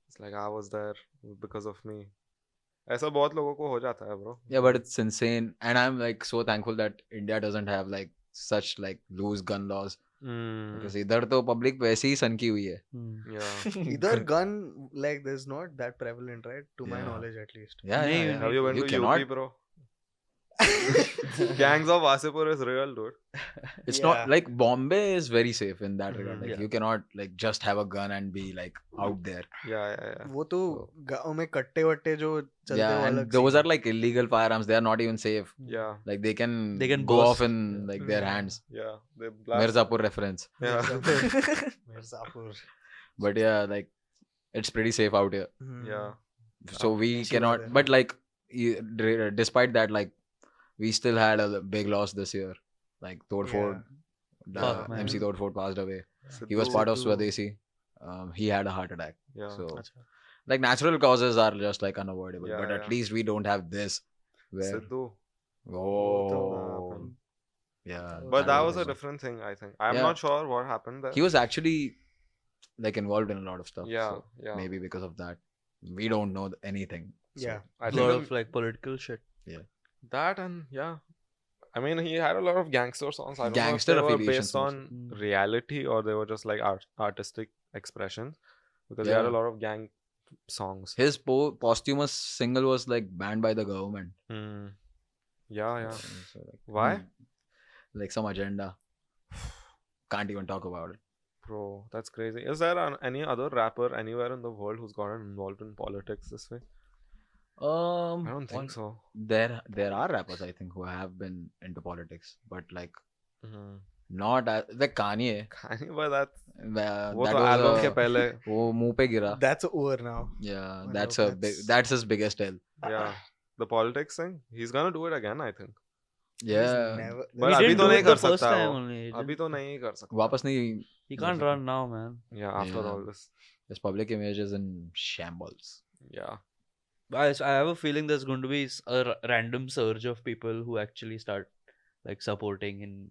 It's like I was there because of me. ऐसा बहुत लोगों को हो जाता है, bro. Yeah, but it's insane, and I'm like so thankful that India doesn't have like such like loose gun laws. Because इधर तो public वैसे ही सनकी हुई है. Yeah. Either gun like there's not that prevalent, right? To my knowledge, at least. Yeah. Have you been to UP, bro? Gangs of Wasipur is real, dude. It's not like Bombay is very safe in that regard. Like you cannot like just have a gun and be like out there. Yeah. वो तो गाँव में कट्टे वट्टे जो चलते हैं and those are like illegal firearms. They are not even safe. Yeah. Like they can go off in like their hands. Yeah. They blast. Mirzapur reference. Yeah. Mirzapur. But yeah, like it's pretty safe out here. Yeah. So we cannot. But like, despite that, like we still had a big loss this year. Like Todford, MC Todford passed away. He was part of Swadesi. He had a heart attack. Yeah. So, like natural causes are just like unavoidable. But at least we don't have this. Where... Sidhu. Oh. Yeah. But that was a different thing, I think. I'm not sure what happened there. He was actually like involved in a lot of stuff. Yeah. So maybe because of that. We don't know anything. Yeah. A lot of like political shit. Yeah. That and I mean, he had a lot of gangster songs. I don't know if they were based on reality or they were just like artistic expressions. Because he had a lot of gang songs. His posthumous single was like banned by the government. Yeah. So, like, why? Like some agenda. Can't even talk about it. Bro, that's crazy. Is there any other rapper anywhere in the world who's gotten involved in politics this way? I don't think so. There are rappers, I think, who have been into politics, but like not like Kanye. But that's that was album ke pehle. वो मुंह पे गिरा. That's over now. Yeah, that's his biggest L. Yeah, the politics thing. He's gonna do it again, I think. Yeah. But अभी तो नहीं कर सकता वो. अभी तो नहीं कर सकता. वापस नहीं. He can't run now, man. Yeah, after all this. His public image is in shambles. Yeah. I have a feeling there's going to be a random surge of people who actually start like supporting him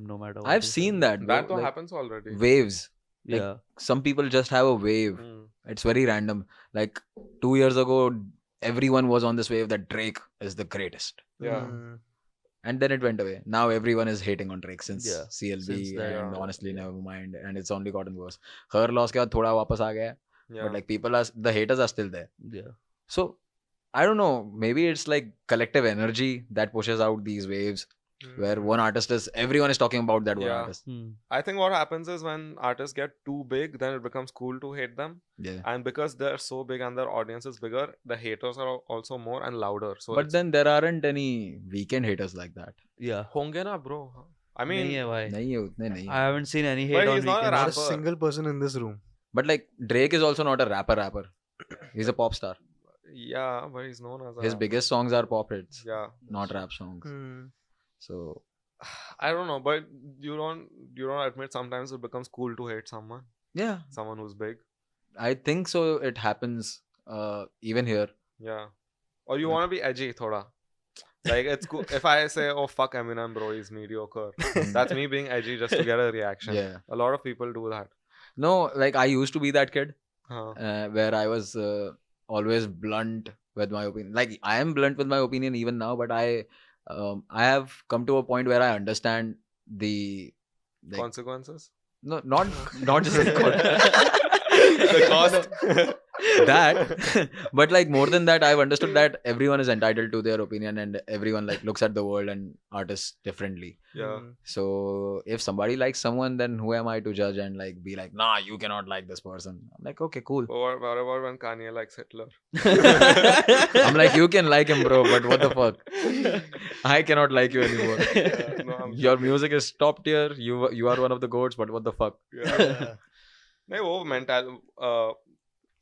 no matter what. I've seen that. That like, happens already. Waves. Like, some people just have a wave. It's very random. Like 2 years ago, everyone was on this wave that Drake is the greatest. Yeah. And then it went away. Now everyone is hating on Drake since CLB and honestly never mind. And it's only gotten worse. Her loss ke baad thoda wapas aa gaya. But like the haters are still there. Yeah. So I don't know. Maybe it's like collective energy that pushes out these waves. Where one artist everyone is talking about that one artist. I think what happens is when artists get too big, then it becomes cool to hate them. Yeah. And because they're so big and their audience is bigger, the haters are also more and louder. So but then there aren't any weekend haters like that. Yeah. Honge na, bro. I mean, nahi. I haven't seen any hate on he's not weekend. Not a single person in this room. But like Drake is also not a rapper. He's a pop star. Yeah, but he's known as his biggest songs are pop hits. Yeah. Not rap songs. So I don't know, but you don't admit sometimes it becomes cool to hate someone. Yeah. Someone who's big. I think so. It happens even here. Yeah. Or you want to be edgy, thoda. Like it's cool. If I say, "Oh fuck Eminem, bro, he's mediocre," that's me being edgy just to get a reaction. Yeah. A lot of people do that. No, like I used to be that kid, where I was always blunt with my opinion. Like I am blunt with my opinion even now, but I have come to a point where I understand the consequences. No, not just the cost. That, but like more than that, I've understood that everyone is entitled to their opinion and everyone like looks at the world and artists differently. Yeah. So if somebody likes someone, then who am I to judge and like be like, nah, you cannot like this person. I'm like, okay, cool. Or what about when Kanye likes Hitler? I'm like, you can like him, bro, but what the fuck? I cannot like you anymore. Your music is top tier. You are one of the goats, but what the fuck? Yeah.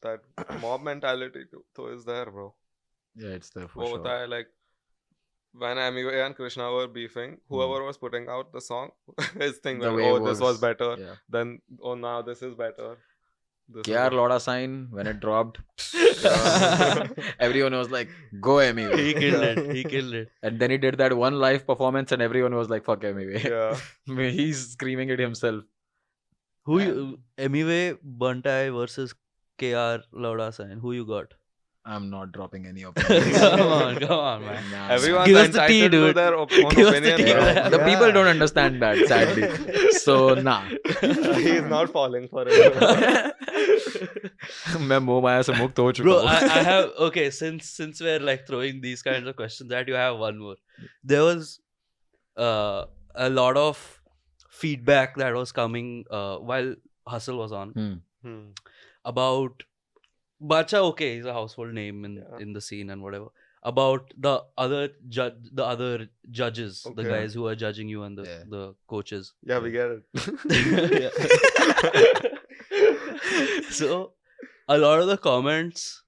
That mob mentality too is there, bro. Yeah, it's there for sure. Hota hai, like when Amigo and Krishna were beefing, whoever was putting out the song, his thing was, this was better. Yeah. Then, now this is better. KR Loda sign, when it dropped, everyone was like, go Amigo. He killed it. And then he did that one live performance and everyone was like, fuck Amigo. Yeah. He's screaming it himself. Amigo Buntai versus KR Lauda sign. Who you got? I'm not dropping any opinions. Come on, man. Everyone's entitled to their own opinion. The people don't understand that, sadly. So, nah. He's not falling for it. Bro, I have... Okay, since we're like throwing these kinds of questions at you, I have one more. There was a lot of feedback that was coming while Hustle was on. About Bacha, okay, he's a household name in the scene and whatever. About the other judges, the guys who are judging you and the coaches. Yeah, we get it. So a lot of the comments,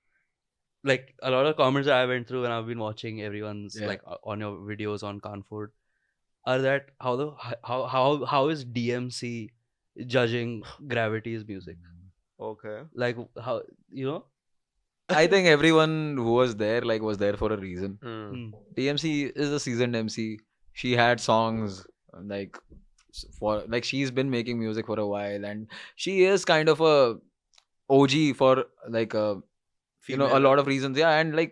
like a lot of comments that I went through when I've been watching everyone's like on your videos on Canford are that how is DMC judging Gravity's music? Okay. Like how, you know? I think everyone who was there was there for a reason. DMC is a seasoned MC. She had songs she's been making music for a while, and she is kind of a OG for a lot of reasons. Yeah, and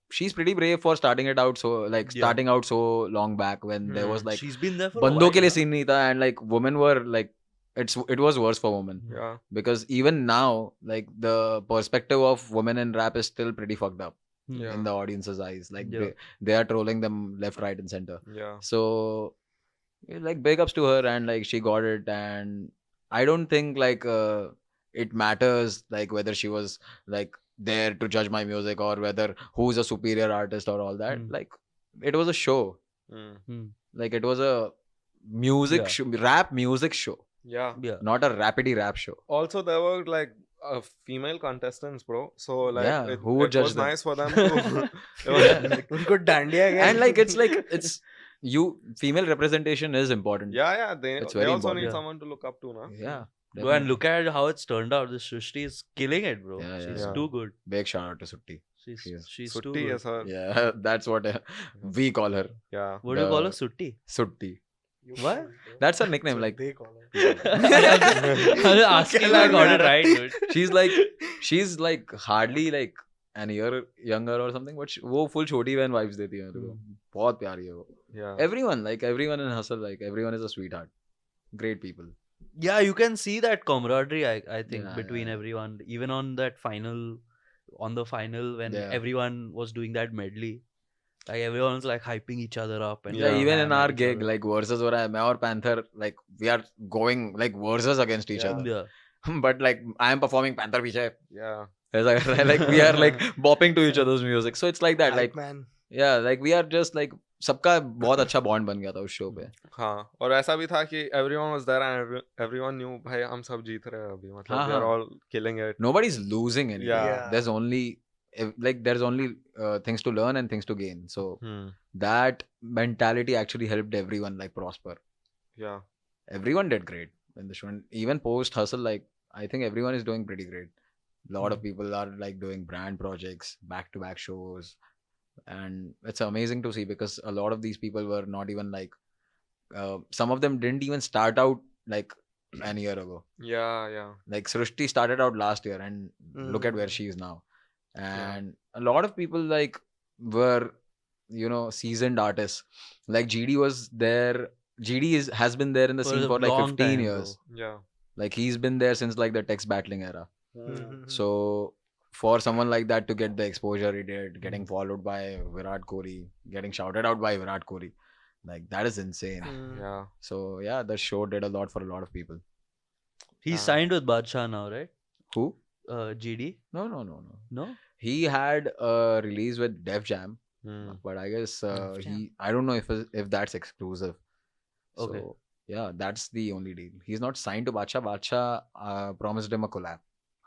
she's pretty brave for starting it out starting out so long back when there was she's been there for Bando ke liye scene nahi tha, and women were it was worse for women. Yeah. Because even now, the perspective of women in rap is still pretty fucked up in the audience's eyes. They are trolling them left, right, and center. Yeah. So, big ups to her, and she got it. And I don't think it matters whether she was there to judge my music or whether who's a superior artist or all that. It was a show. It was a music show, rap music show. Yeah. Not a rapidy rap show. Also, there were female contestants, bro. So who would judge was them? nice for them to. Unko dandiya gaya. And it's female representation is important. Yeah. They very also important. need someone to look up to, na. Yeah. Bro, and look at how it's turned out. This Srishti is killing it, bro. She's too good. Big shout out to Sutti. She's Sutti too good. is her. Yeah, that's what we call her. Yeah. What do you call her? Sutti? Sutti. What? That's her nickname. They call her. I was asking if I got it right, dude. She's hardly an year younger or something, but वो full छोटी बहन vibes देती है मेरे को. बहुत प्यारी है वो. Yeah. Everyone in Hustle, everyone is a sweetheart. Great people. Yeah, you can see that camaraderie, I think, between everyone. Even on the final when everyone was doing that medley. Everyone was hyping each other up. And even in our gig, versus हो रहा है, मैं और Panther, we are going versus against each other. Yeah. But I am performing, Panther पीछे. Yeah. We are bopping to each other's music. So it's like that. Man. Yeah, we are just सबका बहुत अच्छा bond बन गया था उस show पे. हाँ, और ऐसा भी था कि everyone was there and everyone knew भाई हम सब जीत रहे हैं अभी, मतलब they are all killing it. Nobody's losing anything. Yeah. There's only things to learn and things to gain. So that mentality actually helped everyone prosper. Yeah. Everyone did great in the show. And even post Hustle, I think everyone is doing pretty great. A lot of people are doing brand projects, back-to-back shows. And it's amazing to see because a lot of these people were not even some of them didn't even start out an year ago. Yeah. Srishti started out last year and look at where she is now. And a lot of people were seasoned artists. GD was there. GD has been there in the scene for 15 years. Bro. Yeah. He's been there since the text battling era. So for someone like that to get the exposure he did, getting followed by Virat Kohli, getting shouted out by Virat Kohli, that is insane. Yeah. So yeah, the show did a lot for a lot of people. He's signed with Badshah now, right? Who? GD? No. He had a release with Def Jam, but I guess I don't know if that's exclusive. Okay. So yeah, that's the only deal. He's not signed to Badshah. Badshah promised him a collab.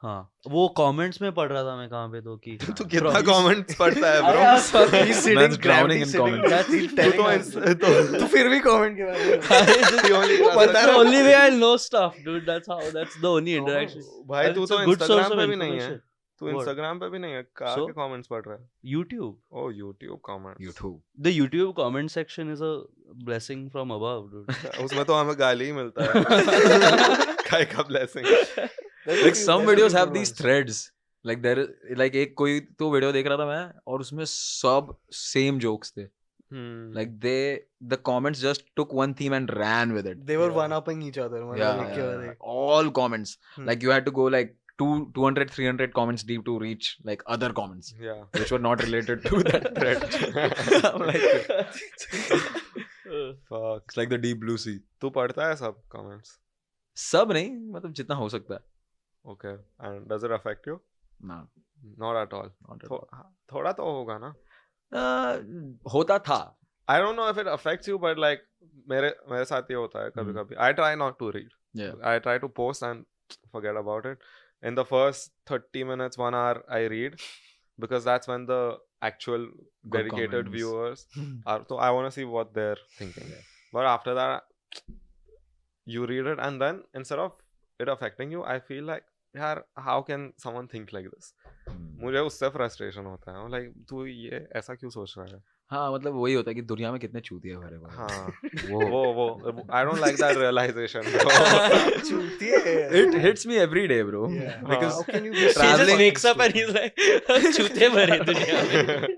हाँ, वो comments में पढ़ रहा था मैं कहाँ पे तो कि तू कितना comments पढ़ता है bro? He's sitting, drowning in comments. तू फिर भी comment के बारे में. The only way I'll know stuff, dude. That's the only interaction. भाई तू तो Instagram पे भी नहीं है. तू Instagram पे भी नहीं है. कहाँ के comments पढ़ रहा है? YouTube. Oh, YouTube comments. YouTube. The YouTube comment section is a blessing from above, dude. उसमें तो हमें गाली ही मिलता है. काय का blessing. Some videos have these threads. There एक कोई तो वीडियो देख रहा था मैं और उसमें सब same jokes थे. The comments just took one theme and ran with it. They were one-upping each other. Yeah. All comments. You had to go 200, 300 comments deep to reach other comments. Yeah. Which were not related to that thread. I'm fuck. It's like the deep blue sea. तू पढ़ता है सब comments? सब नहीं, मतलब जितना हो सकता है. Okay. And does it affect you? No. Not at all. थोड़ा तो होगा ना? होता था. I don't know if it affects you, but मेरे साथ ये होता है कभी-कभी. I try not to read. Yeah. I try to post and forget about it. In the first 30 minutes, 1 hour, I read because that's when the actual dedicated viewers are. So I want to see what they're thinking. But after that, you read it, and then instead of it affecting you, I feel like, यार how can someone think like this? मुझे उससे frustration होता है, like तू ये ऐसा क्यों सोच रहा है? हाँ मतलब वही होता है कि दुनिया में कितने चूतिए भरे पड़े हैं। हाँ वो I don't like that realization. चूतिए It hits me every day, bro. Because how can you be traveling? He just wakes up and he's like चूतिए भरे दुनिया में.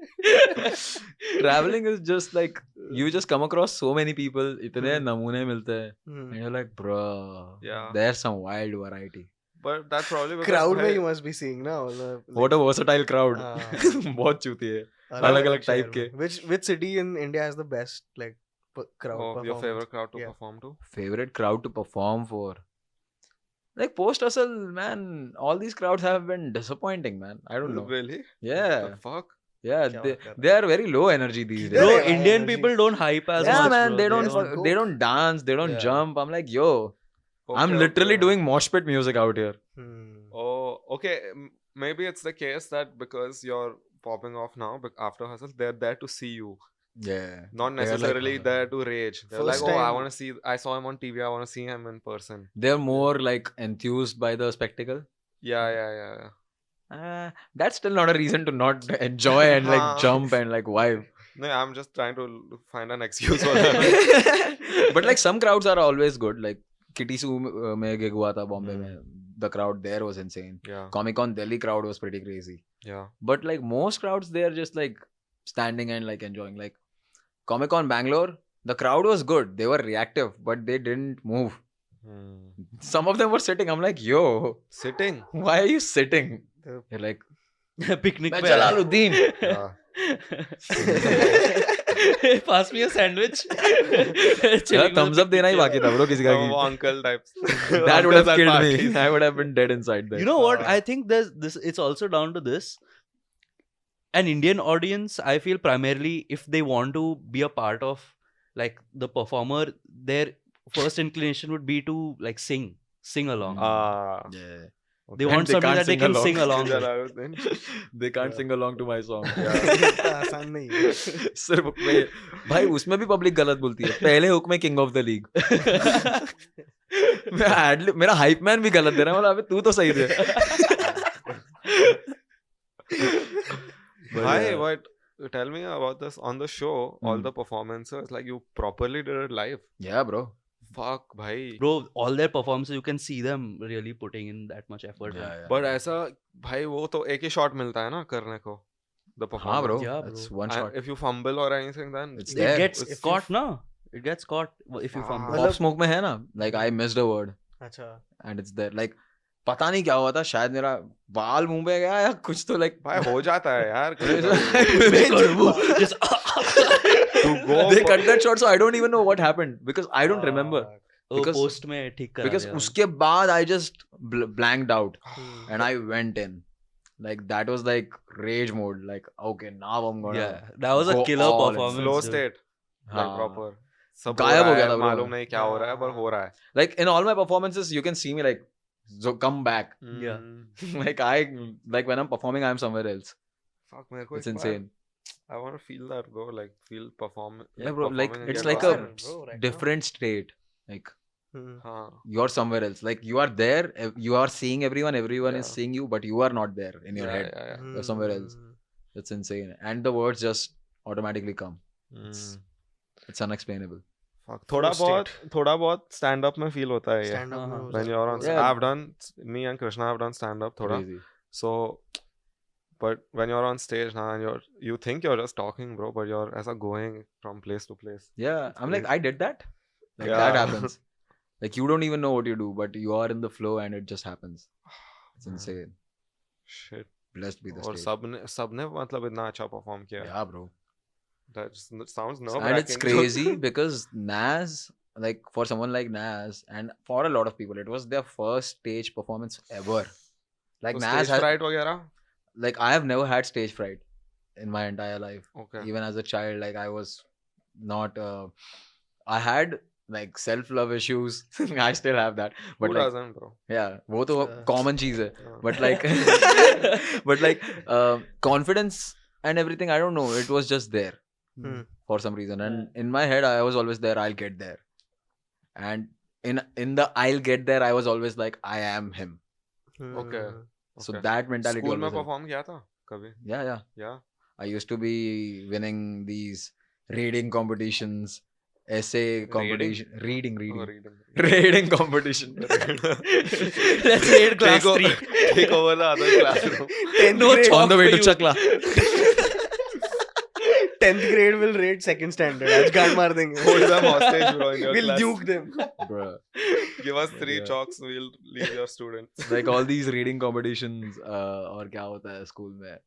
Traveling is just like you just come across so many people, इतने नमूने मिलते हैं, and you're like, bro, there's some wild variety. But that's probably because crowd में you must be seeing now. What a versatile crowd. बहुत चूतिए है, अलग-अलग type के. Which city in India has the best like crowd performance? Your favorite crowd to perform to? Favorite crowd to perform for? Like post hustle, man, all these crowds have been disappointing, man. I don't know. Really? Yeah. The fuck? Yeah, they are very low energy these days. Bro, Indian people don't hype as much. Yeah, man, bro. they don't dance, they don't jump. I'm like, yo, I'm literally doing mosh pit music out here. Oh, okay. Maybe it's the case that because you're popping off now, but after hustle, they're there to see you. Yeah. Not necessarily there to rage. They're like, oh, I want to see. I saw him on TV. I want to see him in person. They're more like enthused by the spectacle. Yeah. That's still not a reason to not enjoy and like jump and like vibe. No, I'm just trying to find an excuse for that. But like some crowds are always good. Like Kitty Soo mein gig hua tha Bombay mein. The crowd there was insane. Yeah. Comic Con Delhi crowd was pretty crazy. Yeah. But like most crowds, they are just like standing and like enjoying. Like Comic Con Bangalore, the crowd was good. They were reactive, but they didn't move. Some of them were sitting. I'm like, yo, sitting? Why are you sitting? You're like, picnic mein Jalaluddin. Pass me a sandwich. Thumbs up देना ही बाकी था bro किसी का की. Uncle types. That would have killed me. I would have been dead inside there. You know what? I think there's this. It's also down to this. An Indian audience, I feel primarily, if they want to be a part of like the performer, their first inclination would be to like sing along. Yeah. Okay. They want something that they can sing along with. They can't sing along to my song. आसान नहीं है. सिर्फ भाई उसमें भी public गलत बोलती है. पहले हुक में किंग ऑफ द लीग. मेरा हाइप मैन भी गलत दे रहा है. मतलब अबे तू तो सही दे. Hi, but tell me about this on the show. All the performances, like you properly did it live. Yeah, bro. Fuck, bhai. Bro, all their performances, you can see them really putting in that much effort. Yeah. But ऐसा भाई वो तो एक ही shot मिलता है ना करने को. The performance. हाँ bro. Yeah, bro. It's one shot. If you fumble or anything, then it gets caught, na? It gets caught if you fumble. Pop smoke में है ना? Like I missed a word. अच्छा. And it's there. Like पता नहीं क्या हुआ था. शायद मेरा बाल मुंह पे गया या कुछ तो like. भाई हो जाता है यार. They cut that short, so I don't even know what happened because I don't remember. Because post में ठीक करा because उसके बाद I just blanked out and I went in. Like that was like rage mode. Like okay, now I'm gonna. That was a killer performance. Flow state. Like proper. सब गायब हो गया था. मालूम नहीं क्या हो रहा है पर हो रहा है. Like in all my performances, you can see me like come back. Yeah. like when I'm performing, I'm somewhere else. Fuck, मेरे को it's insane. I want to feel that, bro. Like feel perform. Yeah, bro. Like it's like a different state. Like you're somewhere else. Like you are there. You are seeing everyone. Everyone is seeing you, but you are not there in your head. You're somewhere else. It's insane. And the words just automatically come. It's unexplainable. Fuck. थोड़ा बहुत stand up में feel होता है ये. When you're on, I've done. Me and Krishna have done stand up थोड़ा. So. But when you're on stage now and you think you're just talking, bro, but you're as going from place to place. Yeah, I'm like, I did that. Like that happens. Like you don't even know what you do, but you are in the flow and it just happens. It's insane. Shit. Blessed be the stage. और सबने मतलब इतना अच्छा perform किया. Yeah, bro. That sounds nerve-wracking. And it's crazy because Nas, like for someone like Nas, and for a lot of people, it was their first stage performance ever. Like so Nas stage fright वगैरह. Like I have never had stage fright in my entire life. Okay. Even as a child, like I was not. I had like self-love issues. I still have that. But who like, doesn't, bro? Yeah, वो तो common चीज है. But like, but like confidence and everything, I don't know. It was just there for some reason, and in my head, I was always there. I'll get there, and in the I'll get there, I was always like, I am him. Okay. So that mentality. School में perform किया था कभी? Yeah. I used to be winning these reading competitions, essay competition, reading competition. Let's read class 3. Take over the other classroom. On the way to Chakla. 10th grade will rate 2nd standard. आज गान मार देंगे. Hold them hostage, bro, in your We'll class. duke them. Bro. Give us 3 chalks, we'll leave your students. Like all these reading competitions, और क्या होता है school में,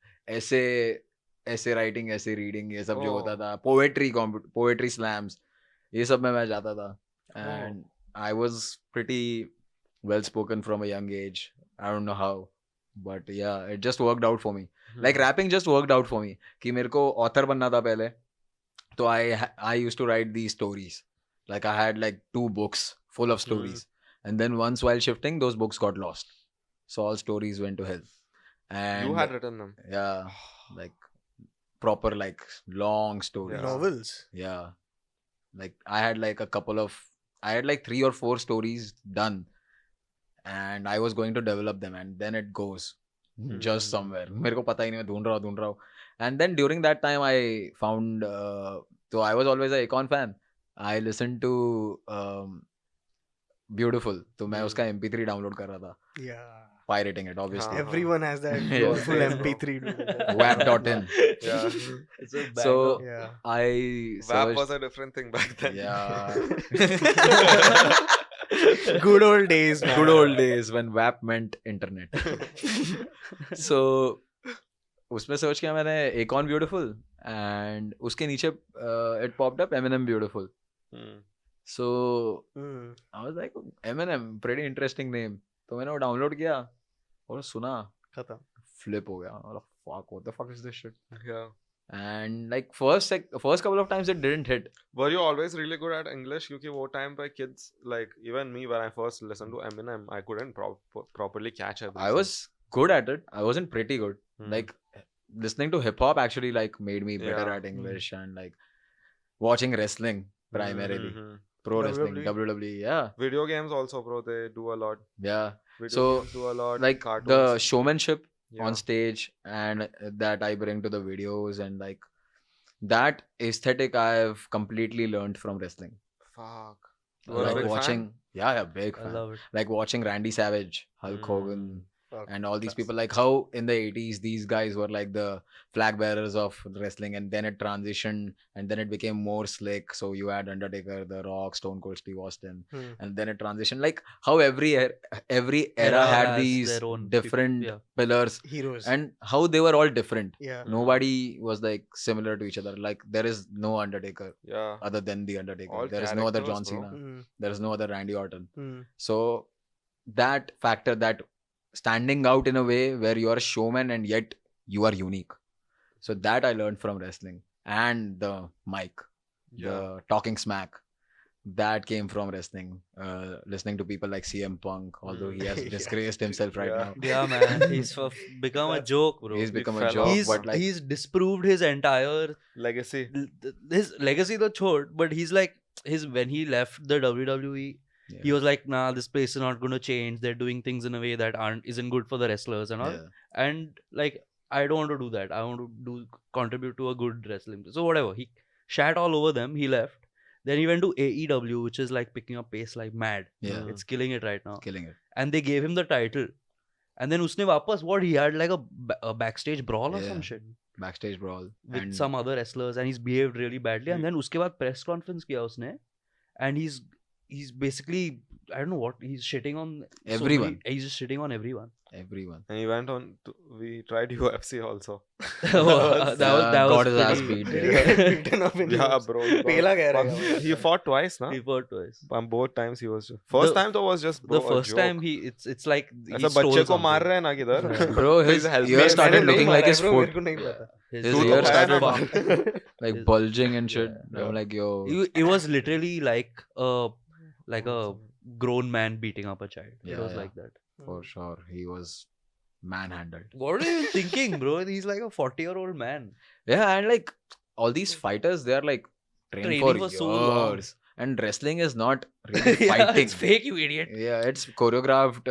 essay writing, essay reading, ये सब जो होता था, poetry slams, ये सब में मैं जाता था, and I was pretty well spoken from a young age. I don't know how, but yeah, it just worked out for me. Like rapping just worked out for me. कि मेरे को author बनना था पहले, तो I used to write these stories. Like I had like 2 books full of stories, and then once while shifting, those books got lost, so all stories went to hell. And you had written them? Yeah, like proper like long stories. Novels? Yeah, like I had like 3 or 4 stories done, and I was going to develop them, and then it goes just somewhere. मेरे को पता ही नहीं, मैं ढूंढ रहा हूँ. And then during that time I found, so I was always a Akon fan. I listened to Beautiful, तो मैं उसका MP3 डाउनलोड कर रहा था. Yeah. Pirating it, obviously. Everyone has that beautiful MP3. WAP.in. Yeah. So yeah. I WAP was a different thing back then. Yeah. Good old days, man. Good old days when WAP meant internet. So उसमें search किया मैंने Akon Beautiful, and उसके नीचे it popped up Eminem Beautiful. So I was like, Eminem, pretty interesting name. तो मैंने वो download किया और सुना, खत्म, फ्लिप हो गया. Fuck, what the fuck is this shit? Yeah. And like first couple of times it didn't hit. Were you always really good at English? क्योंकि वो time पे kids, like even me, when I first listened to Eminem, I couldn't properly catch everything. I was good at it. I wasn't pretty good. Like listening to hip hop actually like made me better at English, and like watching wrestling primarily. Pro wrestling, WWE, yeah. Video games also, bro, they do a lot. Yeah. Video games do a lot. Like cartoons. the showmanship on stage, and that I bring to the videos, and like that aesthetic I've completely learned from wrestling. Fuck. Like watching, big fan. I love it. Like watching Randy Savage, Hulk Hogan, and all these people, like how in the 80s these guys were like the flag bearers of wrestling, and then it transitioned, and then it became more slick. So you had Undertaker, The Rock, Stone Cold Steve Austin, and then it transitioned. Like how every era had these different pillars, heroes, and how they were all different. Yeah. Nobody was like similar to each other. Like there is no Undertaker other than the Undertaker. All there is no other John Cena. There is no other Randy Orton. So that factor, that standing out in a way where you are a showman and yet you are unique. So that I learned from wrestling, and the mic, the talking smack, that came from wrestling. Listening to people like CM Punk, although he has disgraced himself right now. Yeah, man, he's become a joke, bro. He's become a joke, but like he's disproved his entire legacy. His legacy, though, chod, but he's like when he left the WWE. Yeah. He was like, nah, this place is not going to change. They're doing things in a way that isn't good for the wrestlers and all. Yeah. And like, I don't want to do that. I want to contribute to a good wrestling. So whatever. He shat all over them. He left. Then he went to AEW, which is like picking up pace like mad. Yeah. It's killing it right now. Killing it. And they gave him the title. And then usne wapas, he had like a backstage brawl or some shit. Backstage brawl. With some other wrestlers, and he's behaved really badly. And then uske baad press conference kiya usne. And he's basically I don't know what he's shitting on everyone. He's just shitting on everyone. And he went on we tried UFC also. that got was his ass beat. Did he get beaten up in Yeah, bro. Pela keh raha He fought twice, na? He fought twice. And both times he was just first time though was just bro, the first time it's like he ऐसा stole बच्चे को something. मार रहे हैं ना किधर. Bro, his ear started looking like his foot. His His ear started like bulging and shit. I'm like, yo. It was literally like a grown man beating up a child. It was like that. For sure. He was manhandled. What are you thinking, bro? He's like a 40-year-old man. Yeah, and like all these fighters, they are like training for years. So long. And wrestling is not really fighting. It's fake, you idiot. Yeah, it's choreographed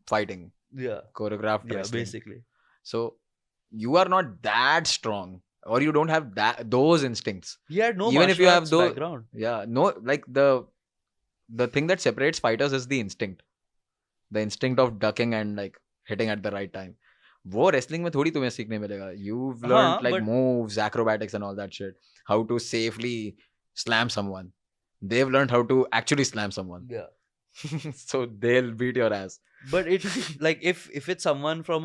fighting. Yeah. Choreographed wrestling. Basically. So you are not that strong, or you don't have those instincts. He had no even if you have those background. Yeah, no, like the thing that separates fighters is the instinct of ducking and like hitting at the right time. वो wrestling में थोड़ी तुम्हें सीखने मिलेगा. You've learned like moves, acrobatics and all that shit. How to safely slam someone. They've learned how to actually slam someone. Yeah. So they'll beat your ass. But it's like if it's someone from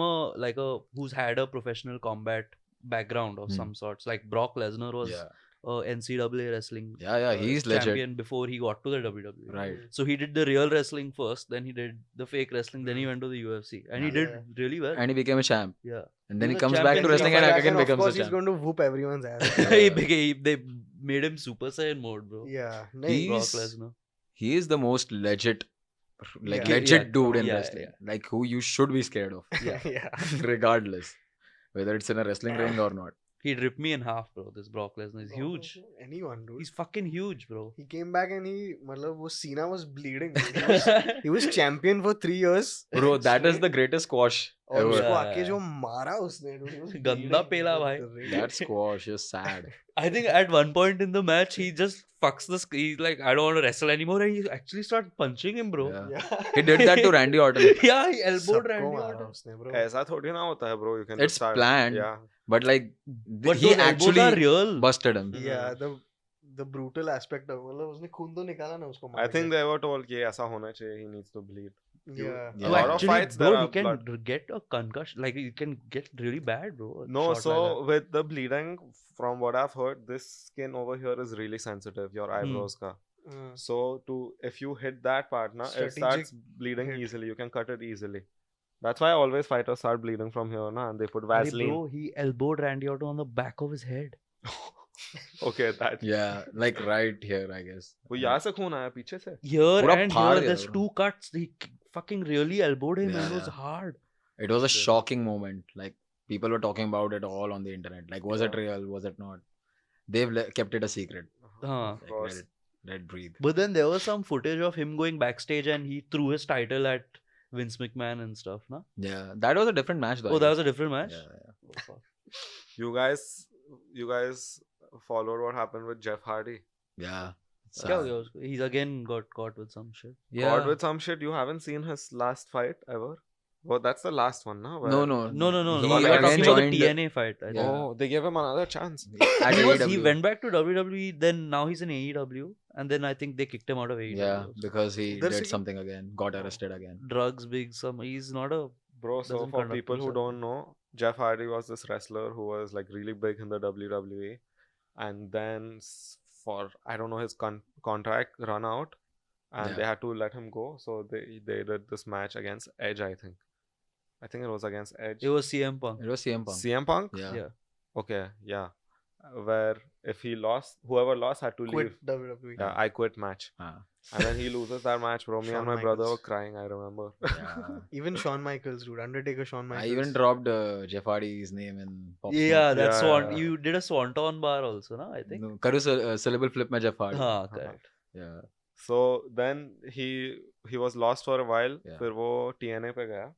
who's had a professional combat background of some sorts, like Brock Lesnar was NCAA wrestling he's champion legit before he got to the WWE. Right. So he did the real wrestling first, then he did the fake wrestling, then he went to the UFC, and he did really well. And he became a champ. Yeah. And then he comes back to wrestling and again becomes a champ. Of course, he's going to whoop everyone's ass. They made him Super Saiyan mode, bro. Yeah. Brock Lesnar. He is the most legit dude in wrestling. Like who you should be scared of. Yeah. Regardless. Whether it's in a wrestling ring or not. He'd rip me in half, bro. This Brock Lesnar is huge. Anyone, dude. He's fucking huge, bro. He came back and Cena was bleeding. He was champion for 3 years. Bro, that is the greatest squash और ever. उसको आके जो मारा उसने, dude, he was गंदा bleeding. पेला भाई. That squash is sad. I think at one point in the match, he just fucks he's like, I don't want to wrestle anymore, and he actually started punching him, bro. Yeah. He did that to Randy Orton. Yeah, he elbowed Randy सबको मारा Orton. उसने, bro. ऐसा थोड़ी ना होता है, bro. You can It's just start. planned. Yeah. But like, But he those elbows actually are real. busted him. Yeah, the brutal aspect of उसने खून तो निकाला ना उसको. I think they were told कि ऐसा होना चाहिए. He needs to bleed. Yeah. Yeah. A lot of fights bro, there are he can blood. get a concussion. Like, it can get really bad, bro. No, Shot so like with the bleeding, from what I've heard, this skin over here is really sensitive. Your eyebrows ka. So if you hit that part, na, it starts bleeding easily. You can cut it easily. That's why always fighters start bleeding from here, na, and they put Vaseline. Bro, he elbowed Randy Orton on the back of his head. Okay, that. Yeah, like right here, I guess. वो यहाँ से खून आया पीछे से. Here पूरा and फाड़ here, दिया there's bro. 2 cuts. He fucking really elbowed him, and it was Yeah. hard. It was a shocking moment. Like people were talking about it all on the internet. Like, was it real? Was it not? They've kept it a secret. Like, let it breathe. But then there was some footage of him going backstage, and he threw his title at Vince McMahon and stuff, no? Yeah, that was a different match though. Oh, that was a different match? Yeah. Oh, fuck. You guys followed what happened with Jeff Hardy. Yeah. क्या हो गया उसको? He's again got caught with some shit. Yeah. Caught with some shit. You haven't seen his last fight ever? Well, that's the last one, no? No. No. He We were again talking about the joined- TNA fight. I think. Yeah. Oh, they gave him another chance. At He AEW. went back to WWE, then now he's in AEW, and then I think they kicked him out of AEW. Yeah, because he There's did a- something again, got arrested again. Drugs, he's not a... Bro, so Doesn't for conduct people who himself. don't know, Jeff Hardy was this wrestler who was like really big in the WWE, and then for I don't know his contract run out, and they had to let him go. So they did this match against Edge. I think it was against Edge. It was CM Punk. It was CM Punk. CM Punk. Yeah. Okay. Yeah. Where if he lost, whoever lost had to leave. Quit WWE. Yeah, I quit match. And then he loses that match, bro. Me Shawn and my brother Michaels. were crying, I remember. Yeah. Even Shawn Michaels, dude. Undertaker, Shawn I Michaels. even dropped Jeff Hardy's name in Pop Yeah, that's Yeah, Swan. yeah. You did a Swanton bar also, no? I think. No, Karu syllable flip mein Jeff Hardy. Correct. Yeah. So then he was lost for a while. Yeah. फिर वो TNA पे गया.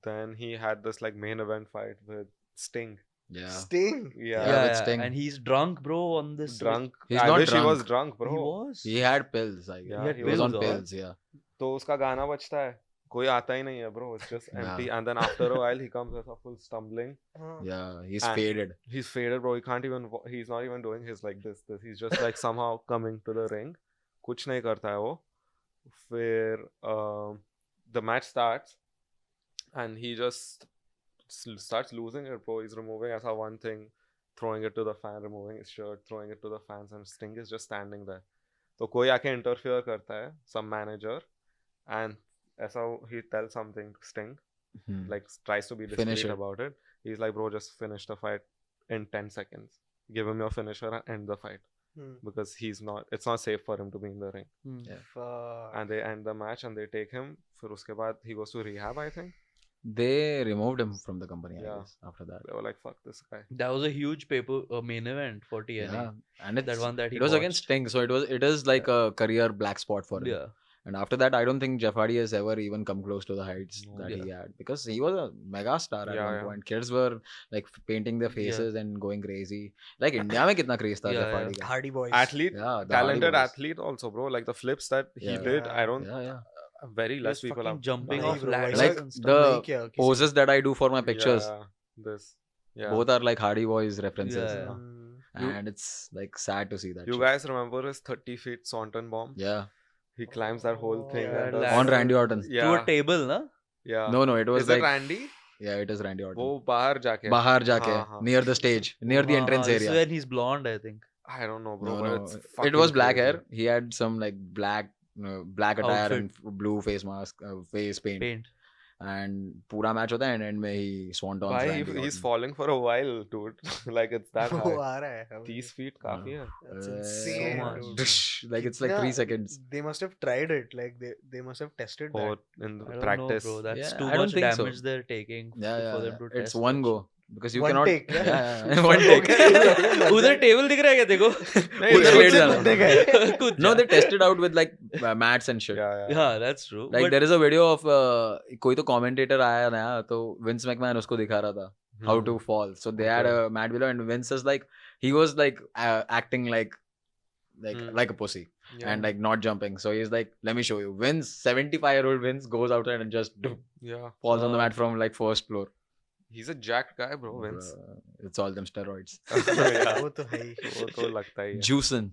Then he had this like main event fight with Sting. Yeah. Sting. Yeah, with Sting. And he's drunk, bro, on this. Drunk. He's I not wish drunk. he was drunk, bro. He was. He had pills, I guess. Yeah, he was on pills, pills, yeah. तो उसका गाना बजता है. कोई आता ही नहीं है, bro. It's just empty. Yeah. And then after a while, he comes as a full stumbling. Yeah, he's And- faded. He's faded, bro. He can't even. He's not even doing his like this. He's just like somehow coming to the ring. कुछ नहीं करता है वो. where the match starts and he just starts losing it, bro. He's removing as one thing, throwing it to the fan, removing his shirt, throwing it to the fans, and Sting is just standing there. So कोई आके interfere करता है, some manager, and ऐसा he tells something to Sting, like tries to be discreet about it. He's like, bro, just finish the fight in 10 seconds. Give him your finisher and end the fight. Because it's not safe for him to be in the ring. And they end the match and they take him. फिर उसके बाद he goes to rehab, I think. They removed him from the company, I guess, after that. They were like, fuck this guy. That was a huge main event for TNA. Yeah. And that one that he it was watched. against Sting, so it is like a career black spot for him. Yeah. And after that, I don't think Jeff Hardy has ever even come close to the heights that he had. Because he was a mega star at one point. Kids were like painting their faces and going crazy. Like India mein kitna craze tha Jeff Hardy ka. Hardy boys. Athlete, talented athlete also, bro. Like the flips that he did, I don't... Very less people have jumping off ladders. Like the poses that I do for my pictures. Both are like Hardy Boys references. And it's like sad to see that. You guys remember his 30 feet Swanton bomb? Yeah. He climbs that whole thing on Randy Orton. To a table, na? Yeah. No, it was Is like... it Randy? Yeah, it is Randy Orton. वो बाहर जाके near the stage, near the entrance area. This is when he's blonde, I think. I don't know, bro. No. It was black hair. He had some like black attire and blue face mask, face paint. And pura match hota है, and end में he swanton. Why he's falling for a while, dude? Like it's that high. 30 feet काफी है. That's insane. So like it's like 3 seconds. They must have tried it. Like they must have tested that in I don't practice. know, bro. That's too much damage they're taking for them to test. It's one go. Because you one cannot take, one take. उधर table दिख रहा है क्या देखो? No, they tested out with like mats and shit. Yeah, that's true. Like there is a video of कोई तो commentator आया नया, तो Vince McMahon उसको दिखा रहा था how to fall. So they had a mat below, and Vince is like, he was like acting like a pussy and like not jumping. So he's like, let me show you. Vince, 75-year-old Vince goes outside and just falls on the mat from like first floor. He's a jacked guy, bro, Vince. It's all them steroids. वो तो है ही. वो तो लगता ही है. Juicing.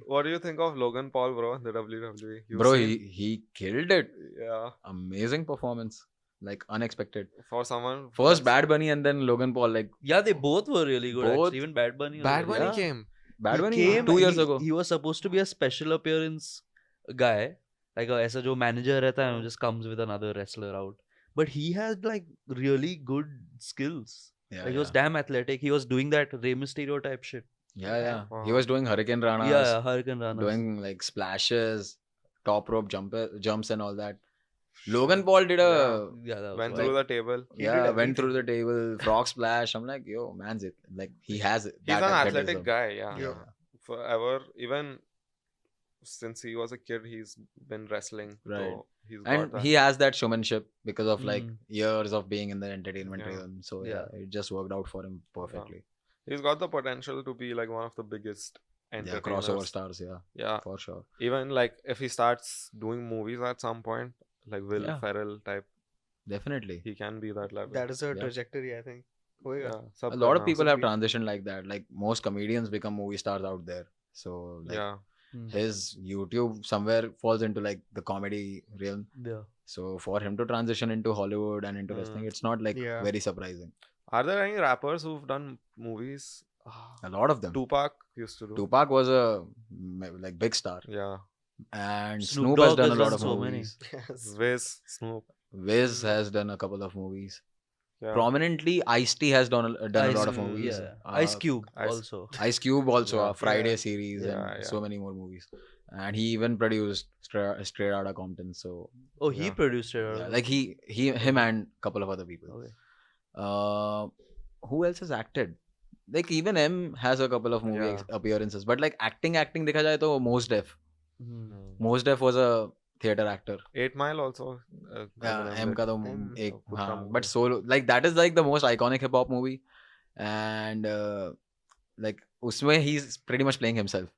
What do you think of Logan Paul, bro? The WWE. Bro, he killed it. Yeah. Amazing performance. Like unexpected. For someone. First Bad Bunny and then Logan Paul. Like yeah, they both were really good. Actually. Even Bad Bunny. Came. Bad Bunny came 2 years ago. He was supposed to be a special appearance guy. Like ऐसा जो manager रहता है, just comes with another wrestler out. But he has like really good skills. Like he was damn athletic. He was doing that Rey Mysterio type shit. Yeah. He was doing Hurricane Ranas. Yeah, Hurricane Ranas. Doing like splashes, top rope jumps and all that. Logan Paul did went through the table. Went through the table, frog splash. I'm like, yo, man's it. Like he has it. He's an athletic guy. Yeah. Forever, even since he was a kid, he's been wrestling. Right. So and he has that showmanship because of like years of being in the entertainment realm. So it just worked out for him perfectly. He's got the potential to be like one of the biggest entertainers. Crossover stars. Yeah, for sure. Even like if he starts doing movies at some point, like Will Ferrell type, definitely he can be that level. That is a trajectory, I think. A lot of people have transitioned like that. Like most comedians become movie stars out there. So like, his YouTube somewhere falls into like the comedy realm. Yeah. So for him to transition into Hollywood and into wrestling, it's not like very surprising. Are there any rappers who've done movies? A lot of them. Tupac used to do. Tupac was a like big star. Yeah. And Snoop has done a lot of movies. Snoop. Wiz has done a couple of movies. Yeah. Prominently, Ice-T has done a lot of movies. Yeah. Ice Cube also. Ice Cube also, a Friday series and so many more movies. And he even produced Straight Outta Compton. So he produced Straight Outta. Like him and a couple of other people. Okay. Who else has acted? Like even M has a couple of movie appearances. But like acting देखा जाए तो Mos Def. Mos Def was a theater actor. 8 Mile also. M का तो एक but solo like that is like the most iconic hip hop movie, and like उसमें he's pretty much playing himself.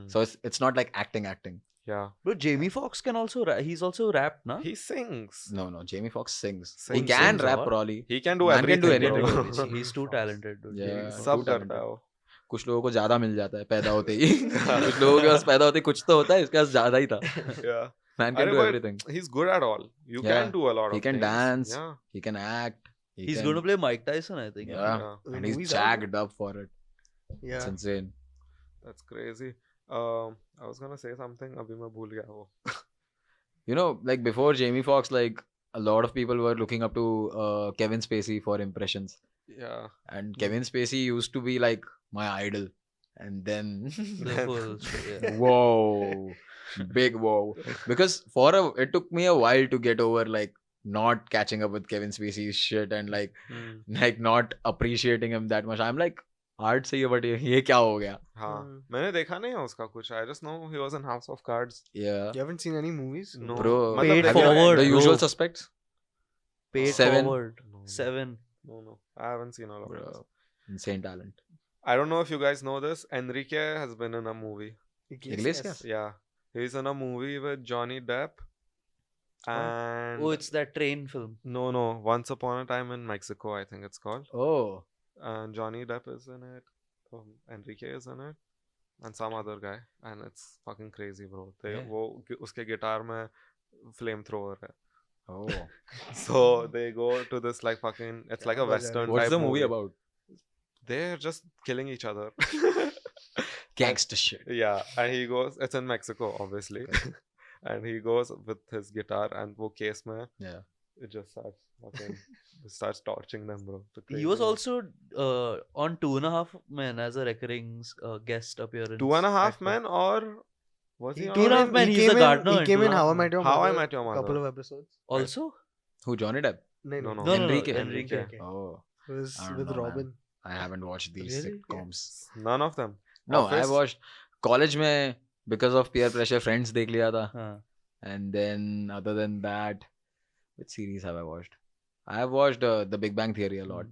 So it's not like acting. Yeah. But Jamie Foxx can also he's also rap, na? He sings. No. Jamie Foxx sings. He can rap probably. He can do everything. He's too talented. Yeah. Sab karta hai wo. कुछ लोगों को ज्यादा मिल जाता है पैदा होते ही कुछ लोगों के पास पैदा होते ही कुछ तो होता है, इसके पास ज्यादा ही था. Man can do everything. He's good at all. You can do a lot of things. He can dance. He can act. He's going to play Mike Tyson, I think. Yeah. And he's jacked up for it. Yeah. It's insane. That's crazy. I was gonna say something. Abhi main bhul gaya wo. You know, like before Jamie Foxx, like a lot of people were looking up to Kevin Spacey for impressions. Yeah. And Kevin Spacey used to be like my idol. And then whoa. Big whoa. Because it took me a while to get over like not catching up with Kevin Spacey's shit and like not appreciating him that much. I'm like, art से but ये क्या हो गया? हाँ, मैंने देखा नहीं है उसका कुछ. I just know he was in House of Cards. Yeah. You haven't seen any movies? No. Bro, Paid Forward. The Usual Suspects? Paid Seven. Forward. No. 7. No. I haven't seen all of it. Insane talent. I don't know if you guys know this. Enrique has been in a movie. Iglesias? Yeah. He's in a movie with Johnny Depp. And Oh, it's that train film. No. Once Upon a Time in Mexico, I think it's called. Oh. And Johnny Depp is in it. Enrique is in it. And some other guy. And it's fucking crazy, bro. वो उसके guitar में flamethrower है. Oh. So they go to this like fucking, it's like a western What's type the movie about? They're just killing each other. Gangster shit. Yeah, and he goes, it's in Mexico, obviously. Okay. And he goes with his guitar and wo case mein, Yeah. it just starts torching them, bro. He was also on 2.5 Men as a recurring guest appearance. 2.5 Men or was he on 2.5 Men, he's a gardener. He came in How I Met Your Mother. How I Met Your Mother. Couple of episodes. Also? Who, Johnny Depp? No. Enrique. Enrique. Oh. It was I don't with know, Robin. man. I haven't watched these sitcoms. None of them. No, Office? I watched college mein because of peer pressure friends dekh liya tha. Huh. And then other than that, which series have I watched? I have watched The Big Bang Theory a lot.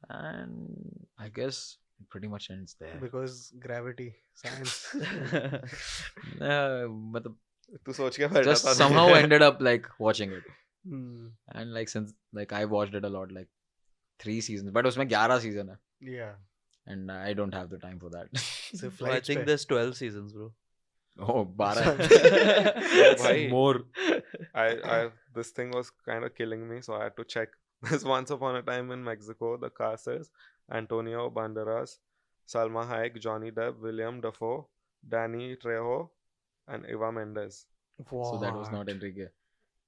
And I guess it pretty much ends there. Because gravity, science. Matlab, तू सोच के बैठा just था somehow ended up like watching it. Hmm. And like since like I watched it a lot, like 3 seasons. But उसमें 11 season है. Yeah. And I don't have the time for that. So So I think there's 12 seasons, bro. Oh, 12. Bhai. More. This thing was kind of killing me, so I had to check. This Once Upon a Time in Mexico. The cast is Antonio Banderas, Salma Hayek, Johnny Depp, William Dafoe, Danny Trejo, and Eva Mendes. So that was not Enrique.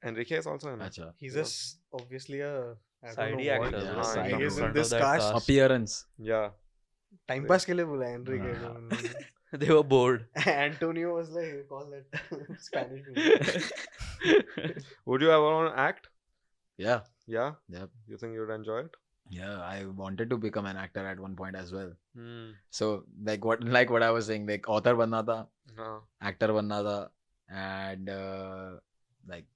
Enrique is also in it. Achha. He's obviously a Side actor. Yeah, bro. side In He is in front this of that cast. Appearance. Yeah. Time pass के लिए बोला है Enrique को. They were bored. Antonio was like, call that Spanish movie. Would you ever want to act? Yeah. Yeah. Yep. You think you'd enjoy it? Yeah, I wanted to become an actor at one point as well. Hmm. So like what I was saying, like author बनना था, हाँ. actor बनना था, and like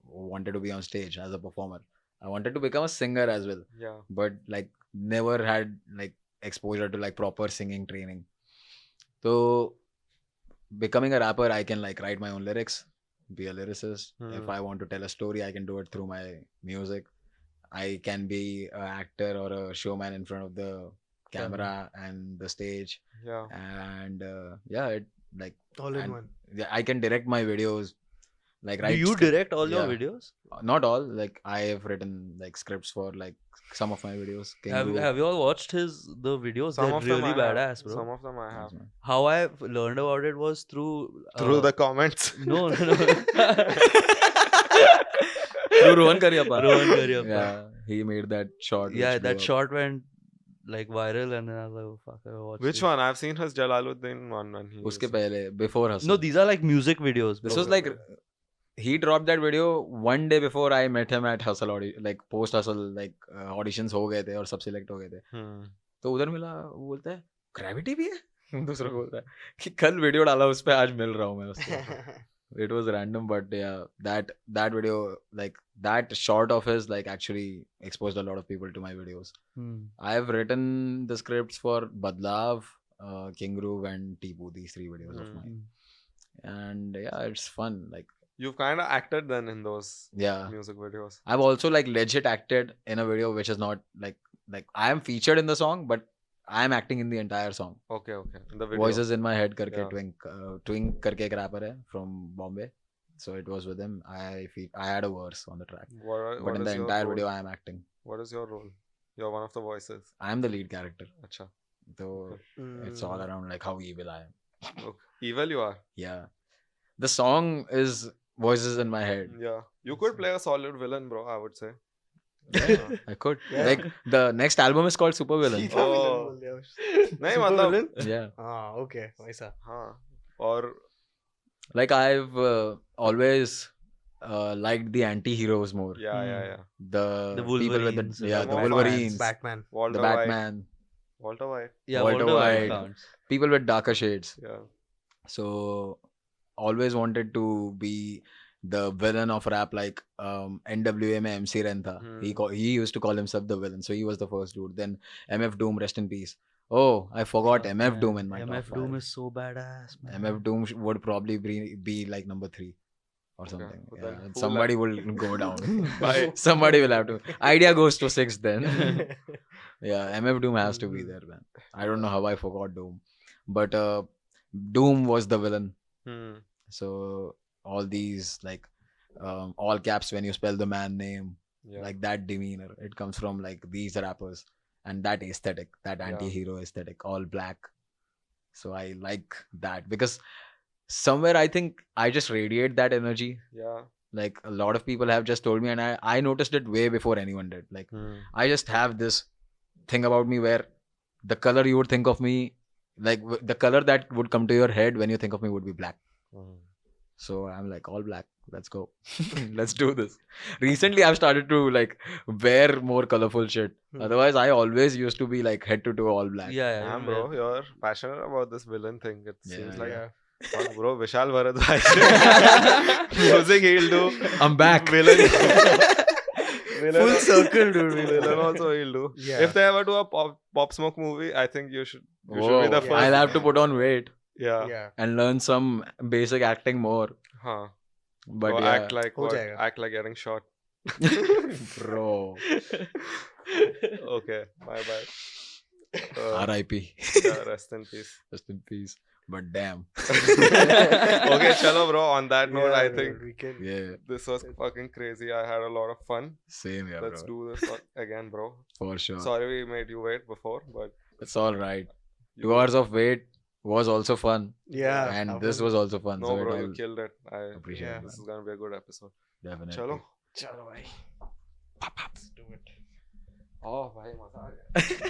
wanted to be on stage as a performer. I wanted to become a singer as well, Yeah. but like never had like exposure to like proper singing training. So becoming a rapper, I can like write my own lyrics, be a lyricist. If I want to tell a story, I can do it through my music. I can be an actor or a showman in front of the camera and the stage. Yeah. And yeah, it like All in one. yeah, I can direct my videos. Like Do write you direct all your videos? Not all. Like I have written like scripts for like some of my videos. Have you all watched the videos? Some They're of them really I have. badass, bro. Some of them I have. How I learned about it was through Through the comments. no. Through Rohan Karyappa. Rohan Karyappa. Yeah, he made that short. Yeah, which that blew up. short went like viral, and then I was like, oh, fuck, I watched Which it. one? I've seen his Jalaluddin one when he. Uske pehle, before Hustle. No, these are like music videos. This bro. was like he dropped that video one day before I met him at Hustle like post Hustle like auditions हो गए थे और सब select हो गए थे. तो उधर मिला वो बोलता है gravity भी है. दूसरा बोलता है कि कल वीडियो डाला उस पे आज मिल रहा हूँ मैं उसको. It was random, but yeah, that video, like that short of his, like actually exposed a lot of people to my videos. I have written the scripts for Badlav, King Groove, and Tipu. These 3 videos of mine, and yeah, it's fun. Like you've kind of acted then in those yeah music videos. I've also like legit acted in a video which is not like I am featured in the song, but I am acting in the entire song. Okay. The video. Voices in my head करके Twink करके एक rapper है from Bombay. So it was with him. I had a verse on the track. But in the entire video, I am acting. What is your role? You're one of the voices. I am the lead character. Acha. So it's all around like how evil I am. Okay. Evil you are? Yeah. The song is voices in my head. Yeah. You could play a solid villain, bro, I would say. Yeah, I could. Yeah. Like the next album is called Super Villain. Oh. Nahi, matlab. Yeah. Okay. Waisa. Or like I've always liked the anti-heroes more. Yeah. The Wolverines. People with the Wolverines. Batman. Walter the Batman. White. Yeah, Walter White. Counts. People with darker shades. Yeah. So always wanted to be the villain of rap, like NWA mein MC Ren tha. He used to call himself the villain. So he was the first dude. Then MF Doom, rest in peace. Oh, I forgot MF Doom in my top 5. MF Doom is so badass, man. MF Doom would probably be like number 3 or something. Okay. Yeah. And somebody will go down. Somebody will have to. Idea goes to 6 then. Yeah, MF Doom has to be there, man. I don't know how I forgot Doom. But Doom was the villain. So all these like all caps when you spell the man name, like that demeanor, it comes from like these rappers. And that aesthetic, that anti-hero aesthetic, all black. So I like that because somewhere I think I just radiate that energy. Yeah. Like a lot of people have just told me, and I noticed it way before anyone did. Like I just have this thing about me where the color you would think of me, like the color that would come to your head when you think of me would be black. So I'm like, all black. Let's go. Let's do this. Recently, I've started to like wear more colorful shit. Otherwise, I always used to be like head to toe all black. Yeah, bro, you're passionate about this villain thing. It seems like, fuck, bro, Vishal Bharadwaj. Music he'll do. I'm back. Villain. Full circle, dude. Villain also he'll do. Yeah. If they ever do a Pop Smoke movie, I think you should be the first. I'll have to put on weight. Yeah. And learn some basic acting more. But so act like what? Act like getting shot. Bro. Okay, my bad. R.I.P. Yeah, rest in peace. Rest in peace. But damn. Okay, chalo bro. On that note, I think this was fucking crazy. I had a lot of fun. Same here, Let's do this again, bro. For sure. Sorry we made you wait before, but it's all right. 2 hours of wait was also fun. Yeah. And this was also fun. No, so bro, you killed it. I appreciate it. This is gonna be a good episode. Definitely. Chalo bhai. Let's do it. Oh, bhai, maza aa gaya.